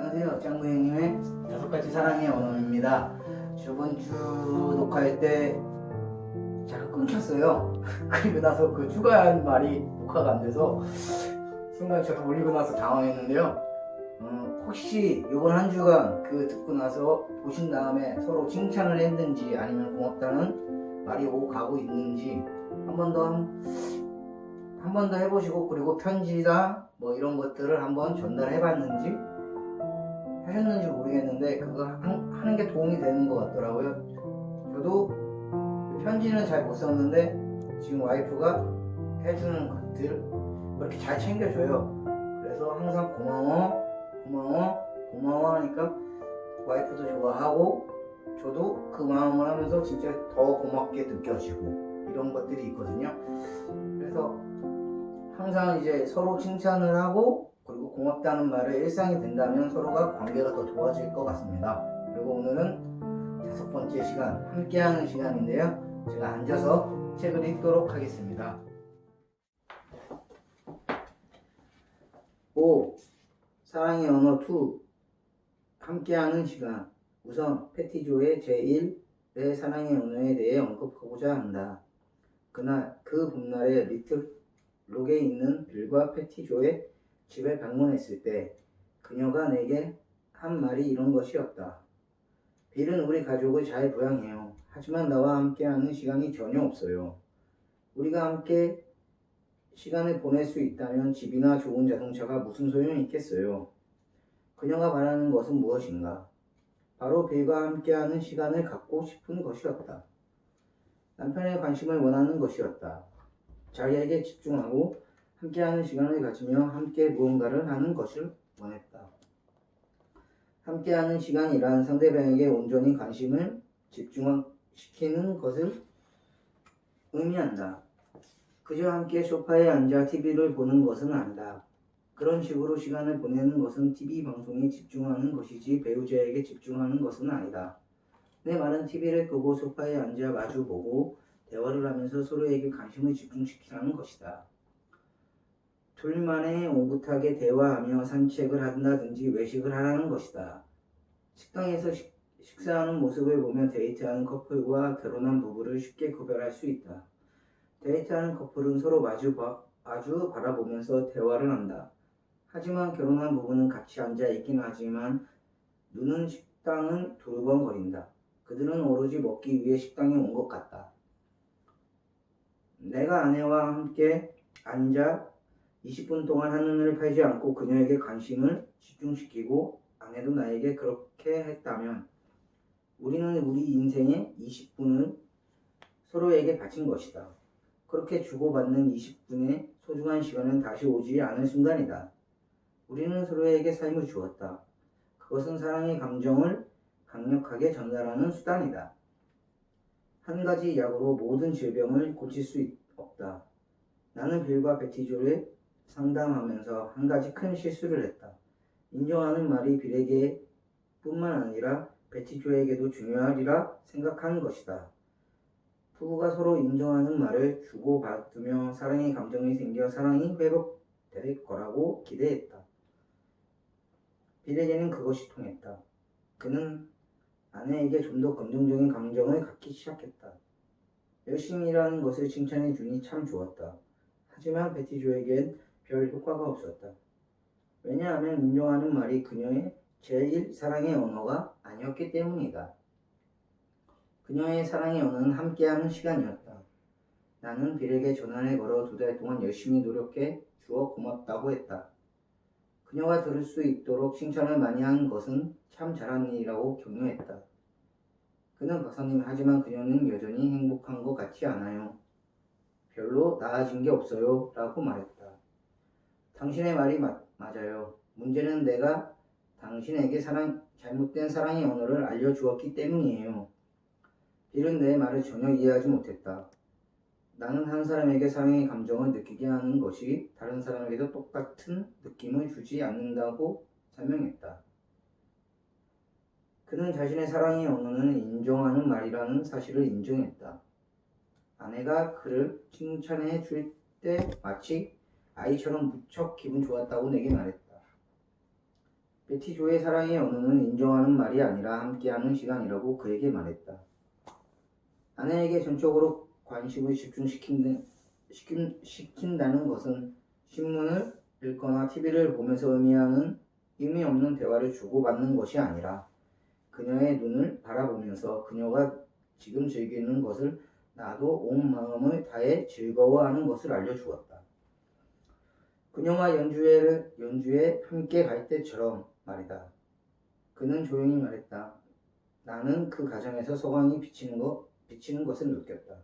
안녕하세요. 짱구 형님의 5가지 사랑의 언어입니다. 저번 주 녹화할 때 잠깐 끊겼어요. 그리고 나서 그 추가한 말이 녹화가 안 돼서 순간 저도 올리고 나서 당황했는데요. 혹시 이번 한 주간 그 듣고 나서 보신 다음에 서로 칭찬을 했는지 아니면 고맙다는 말이 오고 가고 있는지 한 번 더 해보시고, 그리고 편지나 뭐 이런 것들을 한번 전달해 봤는지 하셨는지 모르겠는데 그거 하는 게 도움이 되는 것 같더라고요. 저도 편지는 잘 못 썼는데 지금 와이프가 해주는 것들 이렇게 잘 챙겨줘요. 그래서 항상 고마워 하니까 와이프도 좋아하고 저도 그 마음을 하면서 진짜 더 고맙게 느껴지고 이런 것들이 있거든요. 그래서 항상 이제 서로 칭찬을 하고 그리고 고맙다는 말을 일상이 된다면 서로가 관계가 더 좋아질 것 같습니다. 그리고 오늘은 5번째 시간, 함께하는 시간인데요. 제가 앉아서 책을 읽도록 하겠습니다. 5. 사랑의 언어 2. 함께하는 시간. 우선 패티조의 제1 내 사랑의 언어에 대해 언급하고자 한다. 그날 그 봄날에 리틀 록에 있는 빌과 패티조의 집에 방문했을 때 그녀가 내게 한 말이 이런 것이었다. 빌은 우리 가족을 잘 부양해요. 하지만 나와 함께하는 시간이 전혀 없어요. 우리가 함께 시간을 보낼 수 있다면 집이나 좋은 자동차가 무슨 소용이 있겠어요. 그녀가 말하는 것은 무엇인가? 바로 빌과 함께하는 시간을 갖고 싶은 것이었다. 남편의 관심을 원하는 것이었다. 자기에게 집중하고 함께하는 시간을 가지며 함께 무언가를 하는 것을 원했다. 함께하는 시간이란 상대방에게 온전히 관심을 집중시키는 것을 의미한다. 그저 함께 소파에 앉아 TV를 보는 것은 아니다. 그런 식으로 시간을 보내는 것은 TV 방송에 집중하는 것이지 배우자에게 집중하는 것은 아니다. 내 말은 TV를 끄고 소파에 앉아 마주보고 대화를 하면서 서로에게 관심을 집중시키라는 것이다. 둘만의 오붓하게 대화하며 산책을 한다든지 외식을 하라는 것이다. 식당에서 식사하는 모습을 보며 데이트하는 커플과 결혼한 부부를 쉽게 구별할 수 있다. 데이트하는 커플은 서로 마주 바라보면서 대화를 한다. 하지만 결혼한 부부는 같이 앉아 있긴 하지만 눈은 식당은 두루번거린다. 그들은 오로지 먹기 위해 식당에 온 것 같다. 내가 아내와 함께 앉아 20분 동안 한눈을 팔지 않고 그녀에게 관심을 집중시키고 아내도 나에게 그렇게 했다면 우리는 우리 인생의 20분을 서로에게 바친 것이다. 그렇게 주고받는 20분의 소중한 시간은 다시 오지 않을 순간이다. 우리는 서로에게 삶을 주었다. 그것은 사랑의 감정을 강력하게 전달하는 수단이다. 한 가지 약으로 모든 질병을 고칠 수 없다. 나는 빌과 베티조를 상담하면서 한 가지 큰 실수를 했다. 인정하는 말이 빌에게 뿐만 아니라 베티조에게도 중요하리라 생각하는 것이다. 부부가 서로 인정하는 말을 주고받으며 사랑의 감정이 생겨 사랑이 회복될 거라고 기대했다. 빌에게는 그것이 통했다. 그는 아내에게 좀 더 긍정적인 감정을 갖기 시작했다. 열심히 일하는 것을 칭찬해 주니 참 좋았다. 하지만 베티조에겐 별 효과가 없었다. 왜냐하면 인정하는 말이 그녀의 제1 사랑의 언어가 아니었기 때문이다. 그녀의 사랑의 언어는 함께하는 시간이었다. 나는 빌에게 전화를 걸어 2달 동안 열심히 노력해 주어 고맙다고 했다. 그녀가 들을 수 있도록 칭찬을 많이 한 것은 참 잘한 일이라고 격려했다. 그는 박사님, 하지만 그녀는 여전히 행복한 것 같지 않아요. 별로 나아진 게 없어요. 라고 말했다. 당신의 말이 맞아요. 문제는 내가 당신에게 잘못된 사랑의 언어를 알려주었기 때문이에요. 빌은 내 말을 전혀 이해하지 못했다. 나는 한 사람에게 사랑의 감정을 느끼게 하는 것이 다른 사람에게도 똑같은 느낌을 주지 않는다고 설명했다. 그는 자신의 사랑의 언어는 인정하는 말이라는 사실을 인정했다. 아내가 그를 칭찬해 줄 때 마치 아이처럼 무척 기분 좋았다고 내게 말했다. 베티 조의 사랑의 언어는 인정하는 말이 아니라 함께하는 시간이라고 그에게 말했다. 아내에게 전적으로 관심을 집중시킨다는 것은 신문을 읽거나 TV를 보면서 의미 없는 대화를 주고받는 것이 아니라 그녀의 눈을 바라보면서 그녀가 지금 즐기는 것을 나도 온 마음을 다해 즐거워하는 것을 알려주었다. 그녀와 연주에 함께 갈 때처럼 말이다. 그는 조용히 말했다. 나는 그 가정에서 소강이 비치는 것을 느꼈다.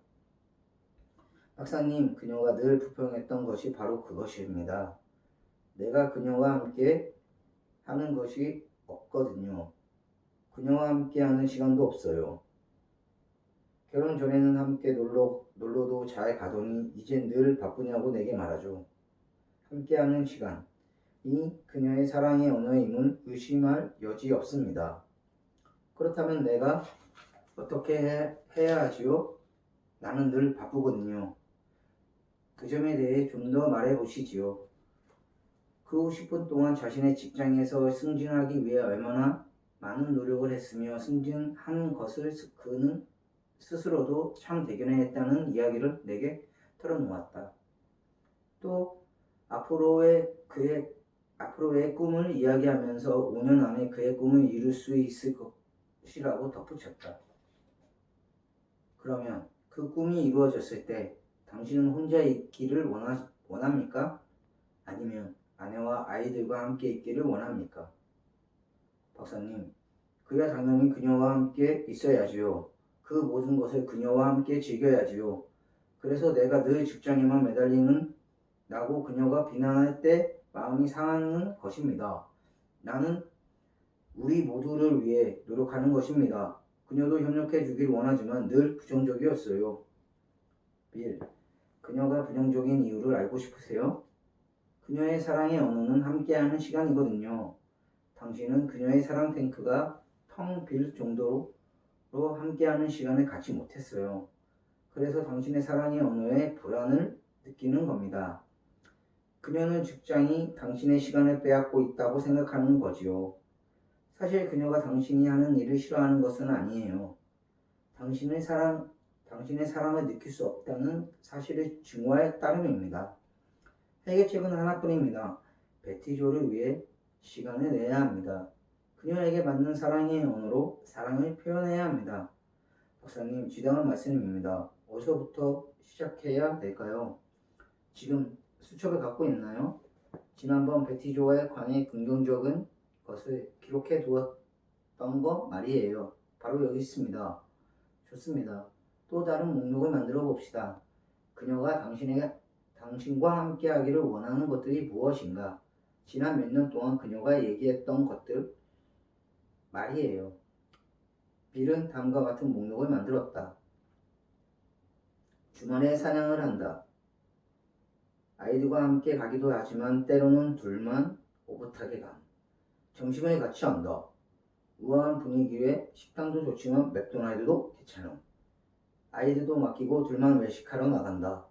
박사님, 그녀가 늘 불평했던 것이 바로 그것입니다. 내가 그녀와 함께 하는 것이 없거든요. 그녀와 함께 하는 시간도 없어요. 결혼 전에는 함께 놀러도 잘 가더니 이제 늘 바쁘냐고 내게 말하죠. 함께하는 시간, 이 그녀의 사랑의 언어임을 의심할 여지 없습니다. 그렇다면 내가 어떻게 해야 하지요? 나는 늘 바쁘거든요. 그 점에 대해 좀 더 말해 보시지요. 그 50분 동안 자신의 직장에서 승진하기 위해 얼마나 많은 노력을 했으며 승진한 것을 그는 스스로도 참 대견해했다는 이야기를 내게 털어놓았다. 또 앞으로의 꿈을 이야기하면서 5년 안에 그의 꿈을 이룰 수 있을 것이라고 덧붙였다. 그러면 그 꿈이 이루어졌을 때 당신은 혼자 있기를 원합니까? 아니면 아내와 아이들과 함께 있기를 원합니까? 박사님, 그야 당연히 그녀와 함께 있어야지요. 그 모든 것을 그녀와 함께 즐겨야지요. 그래서 내가 늘 직장에만 매달리는 라고 그녀가 비난할 때 마음이 상하는 것입니다. 나는 우리 모두를 위해 노력하는 것입니다. 그녀도 협력해 주길 원하지만 늘 부정적이었어요. 빌, 그녀가 부정적인 이유를 알고 싶으세요? 그녀의 사랑의 언어는 함께하는 시간이거든요. 당신은 그녀의 사랑 탱크가 텅 빌 정도로 함께하는 시간을 갖지 못했어요. 그래서 당신의 사랑의 언어에 불안을 느끼는 겁니다. 그녀는 직장이 당신의 시간을 빼앗고 있다고 생각하는 거지요. 사실 그녀가 당신이 하는 일을 싫어하는 것은 아니에요. 당신의 사랑을 느낄 수 없다는 사실을 증오할 따름입니다. 해결책은 하나뿐입니다. 베티조를 위해 시간을 내야 합니다. 그녀에게 맞는 사랑의 언어로 사랑을 표현해야 합니다. 박사님, 지당한 말씀입니다. 어디서부터 시작해야 될까요? 지금 수첩을 갖고 있나요? 지난번 베티조에 관해 긍정적인 것을 기록해 두었던 거 말이에요. 바로 여기 있습니다. 좋습니다. 또 다른 목록을 만들어 봅시다. 그녀가 당신과 함께 하기를 원하는 것들이 무엇인가? 지난 몇 년 동안 그녀가 얘기했던 것들 말이에요. 빌은 다음과 같은 목록을 만들었다. 주말에 사냥을 한다. 아이들과 함께 가기도 하지만 때로는 둘만 오붓하게 감. 점심을 같이 한다. 우아한 분위기에 식당도 좋지만 맥도날드도 괜찮음. 아이들도 맡기고 둘만 외식하러 나간다.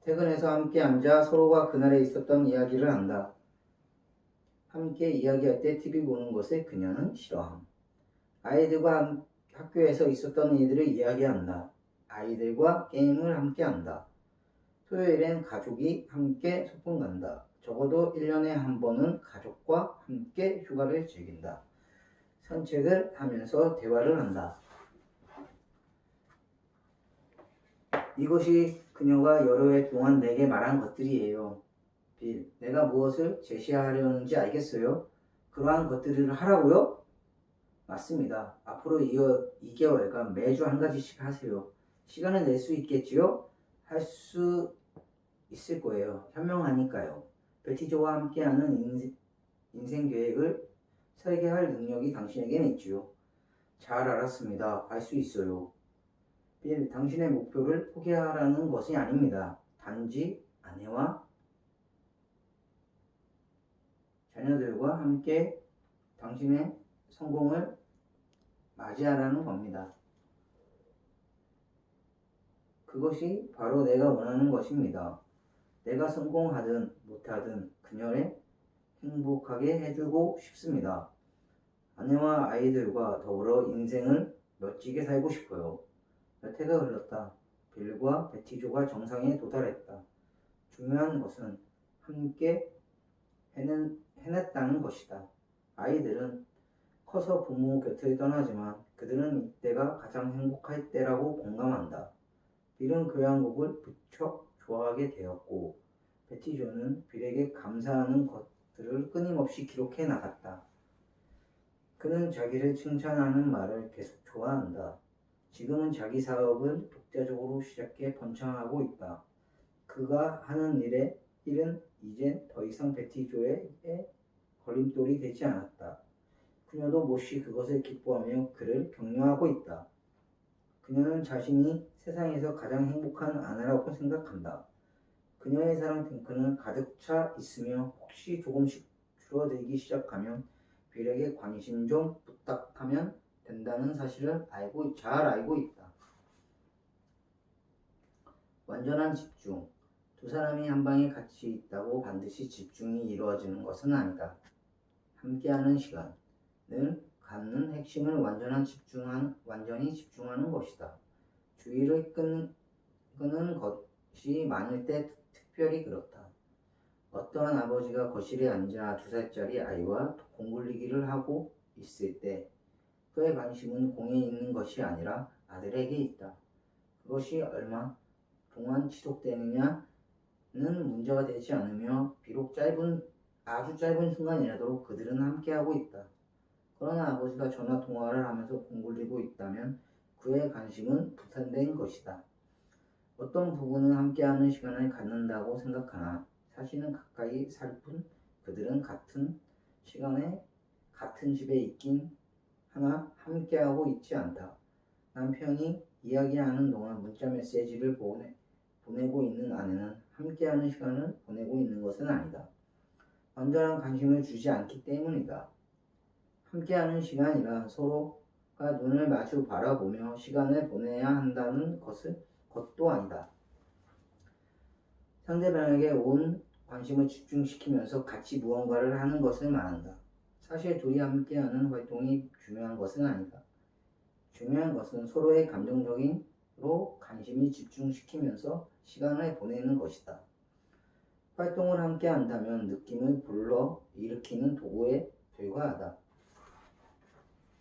퇴근해서 함께 앉아 서로가 그날에 있었던 이야기를 한다. 함께 이야기할 때 TV 보는 것을 그녀는 싫어함. 아이들과 학교에서 있었던 일들을 이야기한다. 아이들과 게임을 함께 한다. 토요일엔 가족이 함께 소풍 간다. 적어도 1년에 한 번은 가족과 함께 휴가를 즐긴다. 산책을 하면서 대화를 한다. 이것이 그녀가 여러 해 동안 내게 말한 것들이에요. 빌, 내가 무엇을 제시하려는지 알겠어요? 그러한 것들을 하라고요? 맞습니다. 앞으로 2개월간 매주 한 가지씩 하세요. 시간을 낼 수 있겠지요? 할 수 있을 거예요. 현명하니까요. 베티조와 함께하는 인생 계획을 설계할 능력이 당신에게는 있지요. 잘 알았습니다. 할 수 있어요. 빌, 당신의 목표를 포기하라는 것이 아닙니다. 단지 아내와 자녀들과 함께 당신의 성공을 맞이하라는 겁니다. 그것이 바로 내가 원하는 것입니다. 내가 성공하든 못하든 그녀의 행복하게 해주고 싶습니다. 아내와 아이들과 더불어 인생을 멋지게 살고 싶어요. 몇 해가 흘렀다. 빌과 베티조가 정상에 도달했다. 중요한 것은 함께 해냈다는 것이다. 아이들은 커서 부모 곁을 떠나지만 그들은 이때가 가장 행복할 때라고 공감한다. 빌은 교향곡을 무척 좋아하게 되었고 베티조는 빌에게 감사하는 것들을 끊임없이 기록해 나갔다. 그는 자기를 칭찬하는 말을 계속 좋아한다. 지금은 자기 사업을 독자적으로 시작해 번창하고 있다. 그가 하는 일은 이젠 더 이상 베티조의 걸림돌이 되지 않았다. 그녀도 몹시 그것을 기뻐하며 그를 격려하고 있다. 그녀는 자신이 세상에서 가장 행복한 아내라고 생각한다. 그녀의 사랑 탱크는 가득 차 있으며 혹시 조금씩 줄어들기 시작하면 빌에게 관심 좀 부탁하면 된다는 사실을 잘 알고 있다. 완전한 집중. 두 사람이 한 방에 같이 있다고 반드시 집중이 이루어지는 것은 아니다. 함께하는 시간을 갖는 핵심은 완전히 집중하는 것이다. 주의를 끄는 것이 많을 때 특별히 그렇다. 어떠한 아버지가 거실에 앉아 2살짜리 아이와 공굴리기를 하고 있을 때 그의 관심은 공에 있는 것이 아니라 아들에게 있다. 그것이 얼마 동안 지속되느냐는 문제가 되지 않으며 비록 아주 짧은 순간이라도 그들은 함께하고 있다. 그러나 아버지가 전화 통화를 하면서 공굴리고 있다면 그의 관심은 분산된 것이다. 어떤 부부는 함께하는 시간을 갖는다고 생각하나 사실은 가까이 살 뿐 그들은 같은 시간에 같은 집에 있긴 하나 함께하고 있지 않다. 남편이 이야기하는 동안 문자 메시지를 보내고 있는 아내는 함께하는 시간을 보내고 있는 것은 아니다. 완전한 관심을 주지 않기 때문이다. 함께하는 시간이란 서로가 눈을 마주 바라보며 시간을 보내야 한다는 것도 아니다. 상대방에게 온 관심을 집중시키면서 같이 무언가를 하는 것을 말한다. 사실 둘이 함께하는 활동이 중요한 것은 아니다. 중요한 것은 서로의 감정적으로 관심이 집중시키면서 시간을 보내는 것이다. 활동을 함께 한다면 느낌을 불러 일으키는 도구에 불과하다.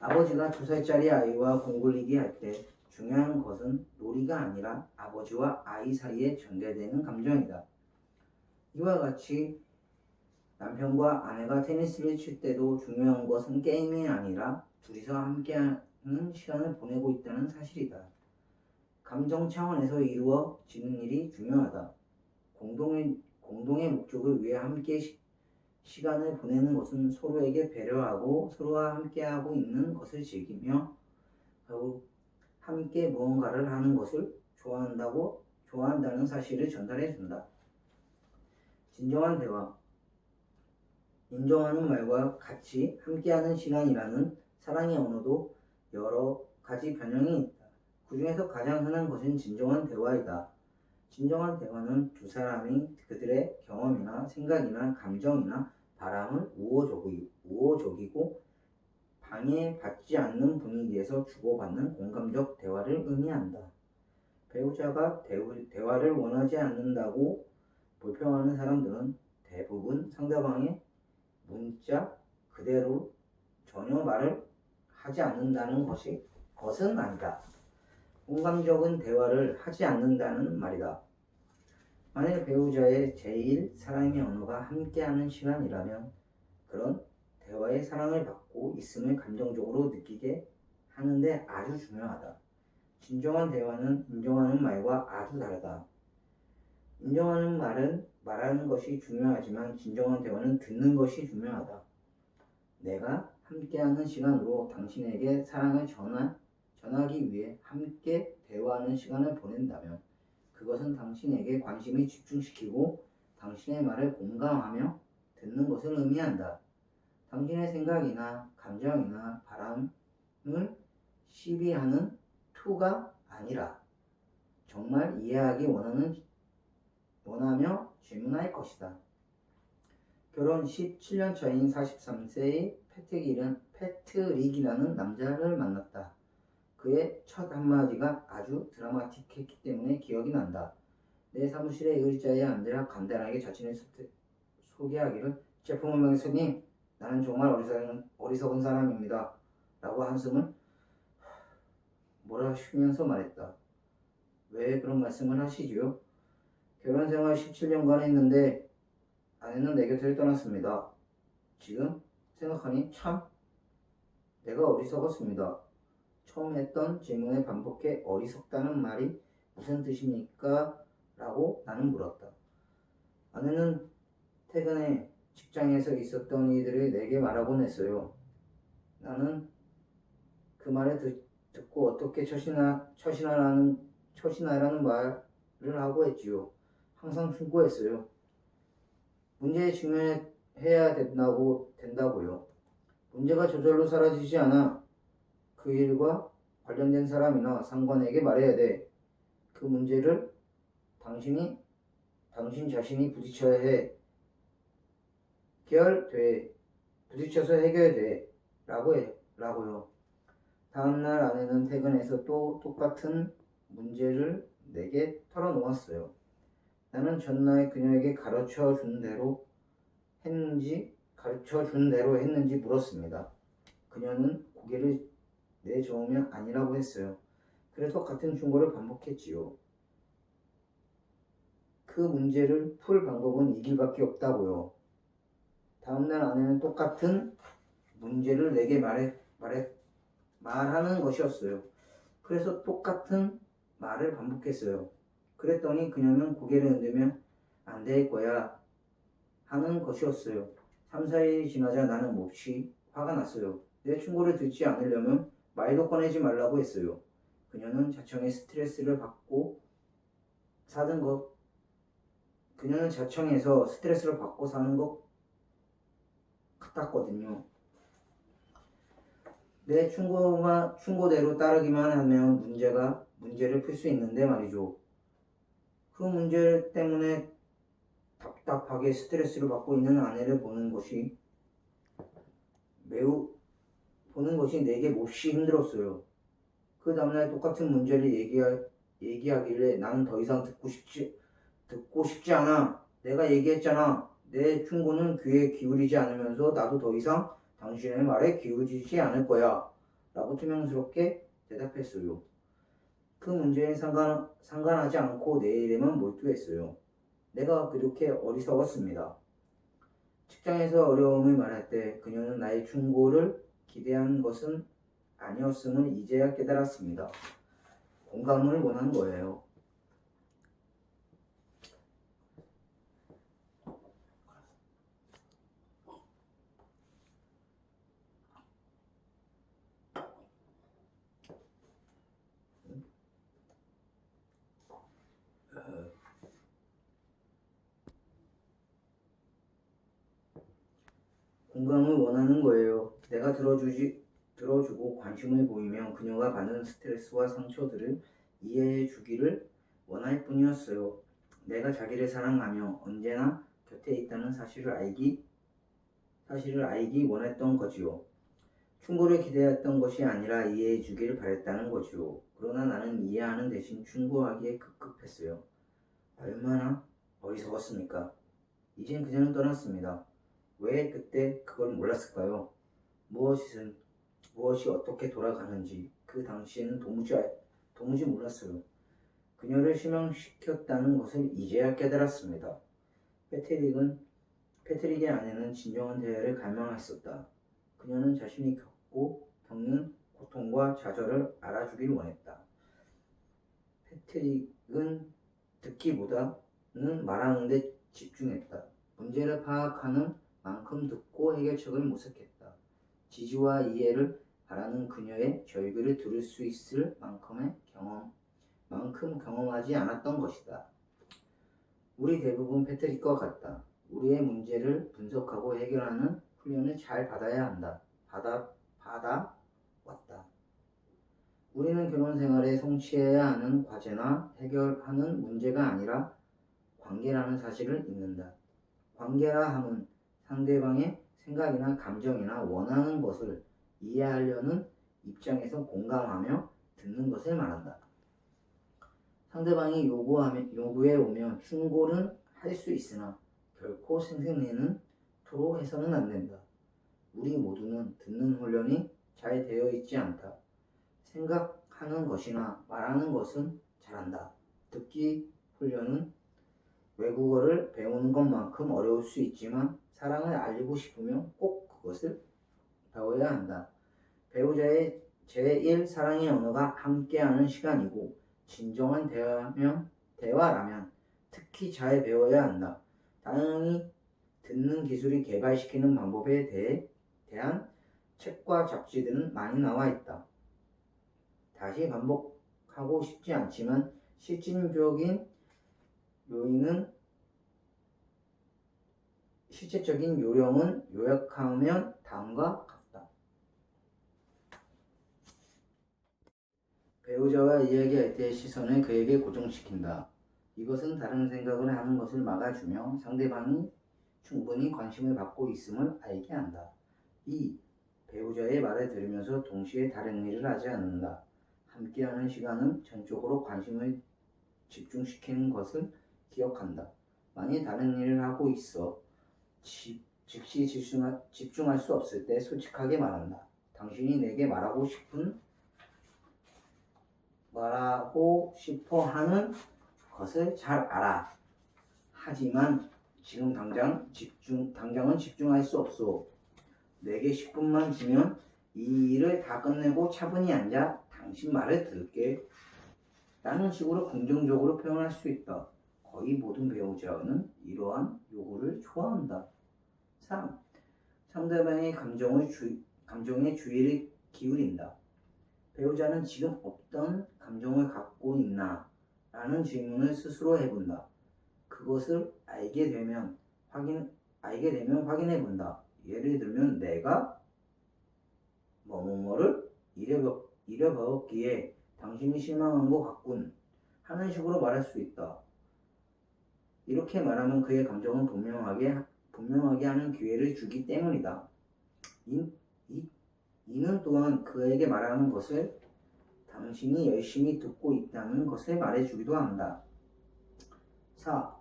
아버지가 2살짜리 아이와 공굴리기 할 때 중요한 것은 놀이가 아니라 아버지와 아이 사이에 전개되는 감정이다. 이와 같이 남편과 아내가 테니스를 칠 때도 중요한 것은 게임이 아니라 둘이서 함께하는 시간을 보내고 있다는 사실이다. 감정 차원에서 이루어지는 일이 중요하다. 공동의 목적을 위해 함께 시간을 보내는 것은 서로에게 배려하고 서로와 함께하고 있는 것을 즐기며 결국 함께 무언가를 하는 것을 좋아한다는 사실을 전달해준다. 진정한 대화. 인정하는 말과 같이 함께하는 시간이라는 사랑의 언어도 여러 가지 변형이 있다. 그 중에서 가장 흔한 것은 진정한 대화이다. 진정한 대화는 두 사람이 그들의 경험이나 생각이나 감정이나 바람을 우호적이고 방해받지 않는 분위기에서 주고받는 공감적 대화를 의미한다. 배우자가 대화를 원하지 않는다고 불평하는 사람들은 대부분 상대방의 문자 그대로 전혀 말을 하지 않는다는 것은 아니다. 공감적인 대화를 하지 않는다는 말이다. 만일 배우자의 제일 사랑의 언어가 함께하는 시간이라면 그런 대화의 사랑을 받고 있음을 감정적으로 느끼게 하는데 아주 중요하다. 진정한 대화는 인정하는 말과 아주 다르다. 인정하는 말은 말하는 것이 중요하지만 진정한 대화는 듣는 것이 중요하다. 내가 함께하는 시간으로 당신에게 사랑을 전하기 위해 함께 대화하는 시간을 보낸다면 그것은 당신에게 관심을 집중시키고 당신의 말을 공감하며 듣는 것을 의미한다. 당신의 생각이나 감정이나 바람을 시비하는 투가 아니라 정말 이해하기 원하며 질문할 것이다. 결혼 17년 차인 43세의 패트릭이라는 남자를 만났다. 그의 첫 한마디가 아주 드라마틱했기 때문에 기억이 난다. 내 사무실의 의자에 앉아 간단하게 자신을 소개하기를 제품 명수님, 나는 정말 어리석은 사람입니다. 라고 한숨을 몰아쉬면서 말했다. 왜 그런 말씀을 하시지요? 결혼생활 17년간 했는데 아내는 내 곁을 떠났습니다. 지금 생각하니 참 내가 어리석었습니다. 처음 했던 질문에 반복해 어리석다는 말이 무슨 뜻입니까? 라고 나는 물었다. 아내는 퇴근에 직장에서 있었던 일들을 내게 말하곤 했어요. 나는 그 말을 듣고 어떻게 처신하라는 말을 하고 했지요. 항상 충고했어요. 문제에 직면해야 된다고요. 문제가 저절로 사라지지 않아. 그 일과 관련된 사람이나 상관에게 말해야 돼. 그 문제를 당신 자신이 부딪혀서 해결돼. 라고요. 다음날 아내는 퇴근해서 또 똑같은 문제를 내게 털어놓았어요. 나는 전날 그녀에게 가르쳐 준 대로 했는지 물었습니다. 그녀는 고개를 내저으며 아니라고 했어요. 그래서 같은 충고를 반복했지요. 그 문제를 풀 방법은 이 길밖에 없다고요. 다음날 아내는 똑같은 문제를 내게 말하는 것이었어요. 그래서 똑같은 말을 반복했어요. 그랬더니 그녀는 고개를 흔들며 안 될 거야 하는 것이었어요. 3, 4일이 지나자 나는 몹시 화가 났어요. 내 충고를 듣지 않으려면 말도 꺼내지 말라고 했어요. 그녀는 자청에 스트레스를 받고 사는 것 그녀는 자청에서 스트레스를 받고 사는 것 같았거든요. 내 충고대로 따르기만 하면 문제를 풀 수 있는데 말이죠. 그 문제 때문에 답답하게 스트레스를 받고 있는 아내를 보는 것이 내게 몹시 힘들었어요. 그 다음날 똑같은 문제를 얘기하길래 나는 더 이상 듣고 싶지 않아. 내가 얘기했잖아. 내 충고는 귀에 기울이지 않으면서 나도 더 이상 당신의 말에 기울이지 않을 거야. 라고 투명스럽게 대답했어요. 그 문제에 상관하지 않고 내 일에만 몰두했어요. 내가 그렇게 어리석었습니다. 직장에서 어려움을 말할 때 그녀는 나의 충고를 기대한 것은 아니었음을 이제야 깨달았습니다. 공감을 원한 거예요. 공감을 원하는 거예요. 내가 들어주고 관심을 보이면 그녀가 받는 스트레스와 상처들을 이해해 주기를 원할 뿐이었어요. 내가 자기를 사랑하며 언제나 곁에 있다는 사실을 알기 원했던 거지요. 충고를 기대했던 것이 아니라 이해해 주기를 바랬다는 거지요. 그러나 나는 이해하는 대신 충고하기에 급급했어요. 얼마나 어리석었습니까? 이젠 그녀는 떠났습니다. 왜 그때 그걸 몰랐을까요? 무엇이 어떻게 돌아가는지 그 당시에는 도무지 몰랐어요. 그녀를 실망시켰다는 것을 이제야 깨달았습니다. 패트릭의 아내는 진정한 대화를 갈망했었다. 그녀는 자신이 겪는 고통과 좌절을 알아주길 원했다. 패트릭은 듣기보다는 말하는 데 집중했다. 문제를 파악하는 만큼 듣고 해결책을 모색했다. 지지와 이해를 바라는 그녀의 절규를 들을 수 있을 만큼 경험하지 않았던 것이다. 우리 대부분 패트릭과 같다. 우리의 문제를 분석하고 해결하는 훈련을 잘 받아야 한다. 받아왔다. 우리는 결혼 생활에 성취해야 하는 과제나 해결하는 문제가 아니라 관계라는 사실을 잊는다. 관계라 함은 상대방의 생각이나 감정이나 원하는 것을 이해하려는 입장에서 공감하며 듣는 것을 말한다. 상대방이 요구해 오면 충고는 할 수 있으나 결코 생색내는 토로 해서는 안 된다. 우리 모두는 듣는 훈련이 잘 되어 있지 않다. 생각하는 것이나 말하는 것은 잘한다. 듣기 훈련은 외국어를 배우는 것만큼 어려울 수 있지만 사랑을 알리고 싶으면 꼭 그것을 배워야 한다. 배우자의 제1 사랑의 언어가 함께하는 시간이고 진정한 대화라면 특히 잘 배워야 한다. 다행히 듣는 기술이 개발시키는 방법에 대한 책과 잡지들은 많이 나와 있다. 다시 반복하고 싶지 않지만 실제적인 요령은 요약하면 다음과 같다. 배우자와 이야기할 때 시선을 그에게 고정시킨다. 이것은 다른 생각을 하는 것을 막아주며 상대방이 충분히 관심을 받고 있음을 알게 한다. 2. 배우자의 말을 들으면서 동시에 다른 일을 하지 않는다. 함께하는 시간은 전적으로 관심을 집중시키는 것을 기억한다. 만일 다른 일을 하고 있어 즉시 집중할 수 없을 때 솔직하게 말한다. 당신이 내게 말하고 싶어 하는 것을 잘 알아. 하지만 지금 당장은 집중할 수 없어. 내게 10분만 주면 이 일을 다 끝내고 차분히 앉아 당신 말을 들을게. 라는 식으로 긍정적으로 표현할 수 있다. 거의 모든 배우자는 이러한 요구를 좋아한다. 3. 상대방의 감정에 주의를 기울인다. 배우자는 지금 어떤 감정을 갖고 있나? 라는 질문을 스스로 해본다. 그것을 알게 되면 확인해 본다. 예를 들면 내가 뭐뭐뭐를 잃어버렸기에 당신이 실망한 것 같군 하는 식으로 말할 수 있다. 이렇게 말하면 그의 감정은 분명하게 하는 기회를 주기 때문이다. 이는 또한 그에게 말하는 것을 당신이 열심히 듣고 있다는 것을 말해주기도 한다. 4.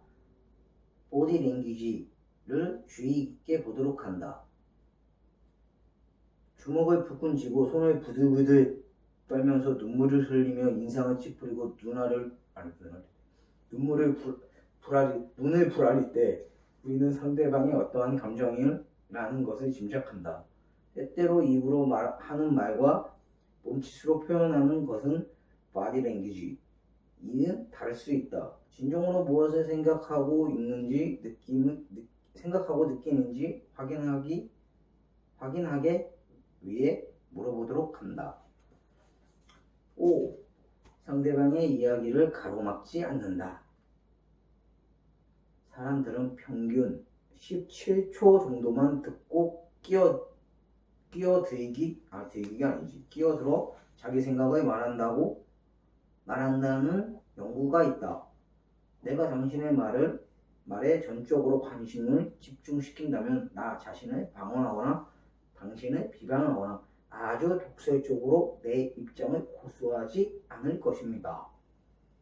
보디 랭귀지를 주의 깊게 보도록 한다. 주먹을 푹 쥐고 손을 부들부들 떨면서 눈물을 흘리며 인상을 찌푸리고 눈을 부라릴 때 우리는 상대방이 어떠한 감정이라는 것을 짐작한다. 때때로 입으로 하는 말과 몸짓으로 표현하는 것은 바디 랭귀지. 이는 다를 수 있다. 진정으로 무엇을 생각하고 느끼는지 확인하게 위해 물어보도록 한다. 5. 상대방의 이야기를 가로막지 않는다. 사람들은 평균 17초 정도만 듣고 끼어들어 자기 생각을 말한다는 연구가 있다. 내가 당신의 말에 전적으로 관심을 집중시킨다면 나 자신을 방어하거나 당신을 비방하거나 아주 독설적으로 내 입장을 고수하지 않을 것입니다.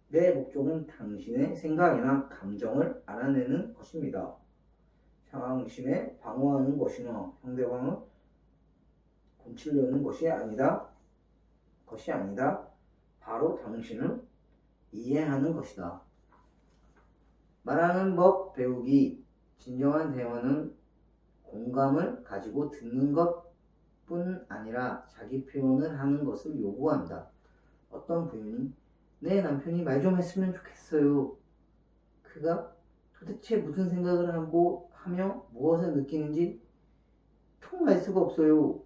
내 목적은 당신의 생각이나 감정을 알아내는 것입니다. 당신을 방어하는 것이나 상대방을 곤치려는 것이 아니다. 바로 당신을 이해하는 것이다. 말하는 법 배우기. 진정한 대화는 공감을 가지고 듣는 것뿐 아니라 자기 표현을 하는 것을 요구한다. 어떤 부인이 내 남편이 말 좀 했으면 좋겠어요. 그가 도대체 무슨 생각을 하며 무엇을 느끼는지 통 알 수가 없어요.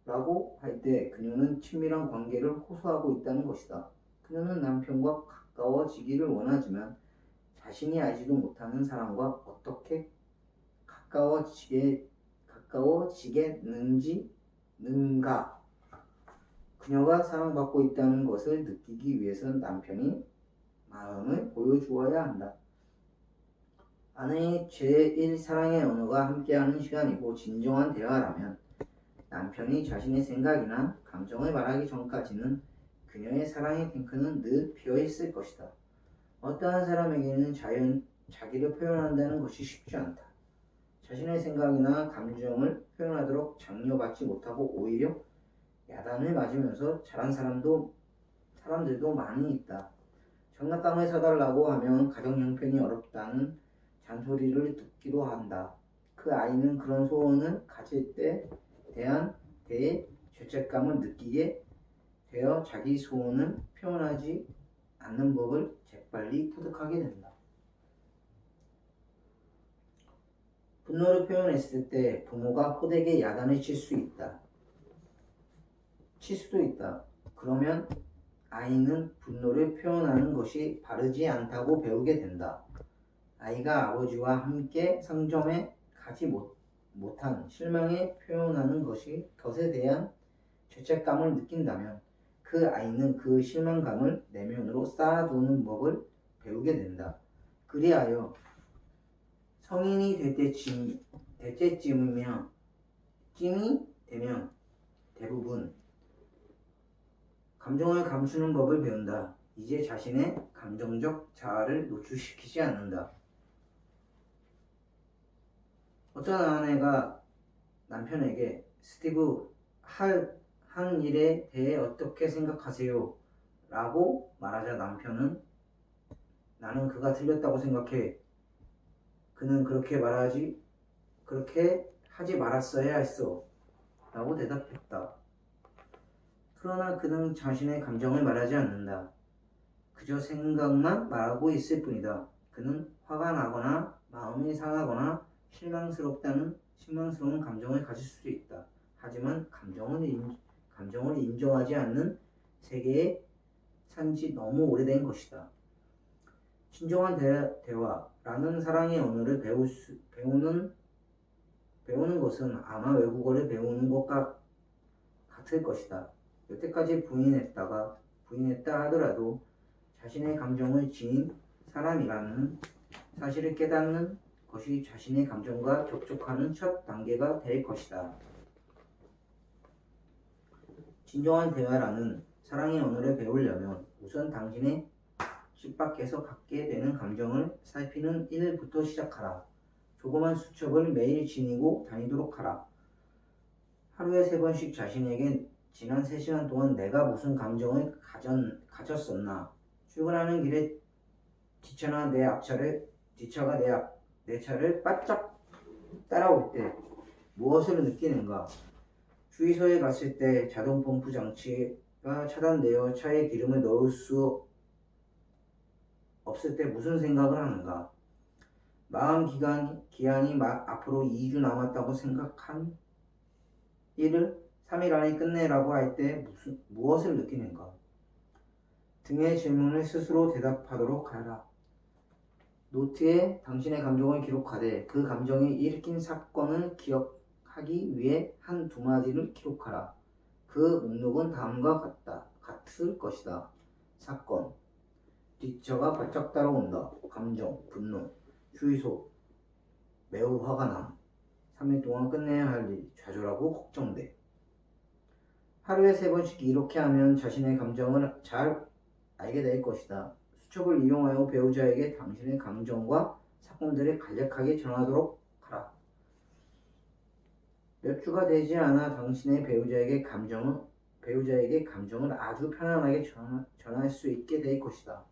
라고 할 때 그녀는 친밀한 관계를 호소하고 있다는 것이다. 그녀는 남편과 가까워지기를 원하지만 자신이 알지도 못하는 사람과 어떻게 가까워지겠는가. 그녀가 사랑받고 있다는 것을 느끼기 위해선 남편이 마음을 보여주어야 한다. 아내의 제1 사랑의 언어가 함께하는 시간이고 진정한 대화라면 남편이 자신의 생각이나 감정을 말하기 전까지는 그녀의 사랑의 탱크는 늘 비어있을 것이다. 어떠한 사람에게는 자기를 표현한다는 것이 쉽지 않다. 자신의 생각이나 감정을 표현하도록 장려받지 못하고 오히려 야단을 맞으면서 자란 사람들도 많이 있다. 장난감을 사달라고 하면 가정 형편이 어렵다는 잔소리를 듣기도 한다. 그 아이는 그런 소원을 가질 때 대해 죄책감을 느끼게 되어 자기 소원을 표현하지 않는 법을 재빨리 터득하게 된다. 분노를 표현했을 때 부모가 호되게 야단을 칠 수도 있다. 그러면 아이는 분노를 표현하는 것이 바르지 않다고 배우게 된다. 아이가 아버지와 함께 상점에 가지 못한 실망에 표현하는 것에 대한 죄책감을 느낀다면 그 아이는 그 실망감을 내면으로 쌓아두는 법을 배우게 된다. 그리하여 성인이 될 때쯤이면 대부분 감정을 감추는 법을 배운다. 이제 자신의 감정적 자아를 노출시키지 않는다. 어떤 아내가 남편에게 스티브 한 일에 대해 어떻게 생각하세요? 라고 말하자 남편은 나는 그가 틀렸다고 생각해. 그는 그렇게 하지 말았어야 했어. 라고 대답했다. 그러나 그는 자신의 감정을 말하지 않는다. 그저 생각만 말하고 있을 뿐이다. 그는 화가 나거나 마음이 상하거나 실망스러운 감정을 가질 수 있다. 하지만 감정을 인정하지 않는 세계에 산지 너무 오래된 것이다. 진정한 대화라는 사랑의 언어를 배우는 것은 아마 외국어를 배우는 것과 같을 것이다. 여태까지 부인했다 하더라도 자신의 감정을 지닌 사람이라는 사실을 깨닫는 것이 자신의 감정과 접촉하는 첫 단계가 될 것이다. 진정한 대화라는 사랑의 언어를 배우려면 우선 당신의 집 밖에서 갖게 되는 감정을 살피는 일부터 시작하라. 조그만 수첩을 매일 지니고 다니도록 하라. 하루에 3번씩 자신에게 지난 3시간 동안 내가 무슨 감정을 가졌었나. 출근하는 길에 뒷차가 내 차를 바짝 따라올 때 무엇을 느끼는가. 주유소에 갔을 때 자동 펌프 장치가 차단되어 차에 기름을 넣을 수 없을 때 무슨 생각을 하는가. 기한이 앞으로 2주 남았다고 생각한 일을 3일 안에 끝내라고 할 때 무엇을 느끼는가. 등의 질문을 스스로 대답하도록 하라. 노트에 당신의 감정을 기록하되 그 감정이 일으킨 사건을 기억하기 위해 한두 마디를 기록하라. 그 목록은 다음과 같을 것이다. 사건, 뒷차가 바짝 따라온다. 감정, 분노, 주의소, 매우 화가 남, 3일 동안 끝내야 할 일, 좌절하고 걱정돼. 하루에 3번씩 이렇게 하면 자신의 감정을 잘 알게 될 것이다. 수첩을 이용하여 배우자에게 당신의 감정과 사건들을 간략하게 전하도록 하라. 몇 주가 되지 않아 당신의 배우자에게 감정을 아주 편안하게 전할 수 있게 될 것이다.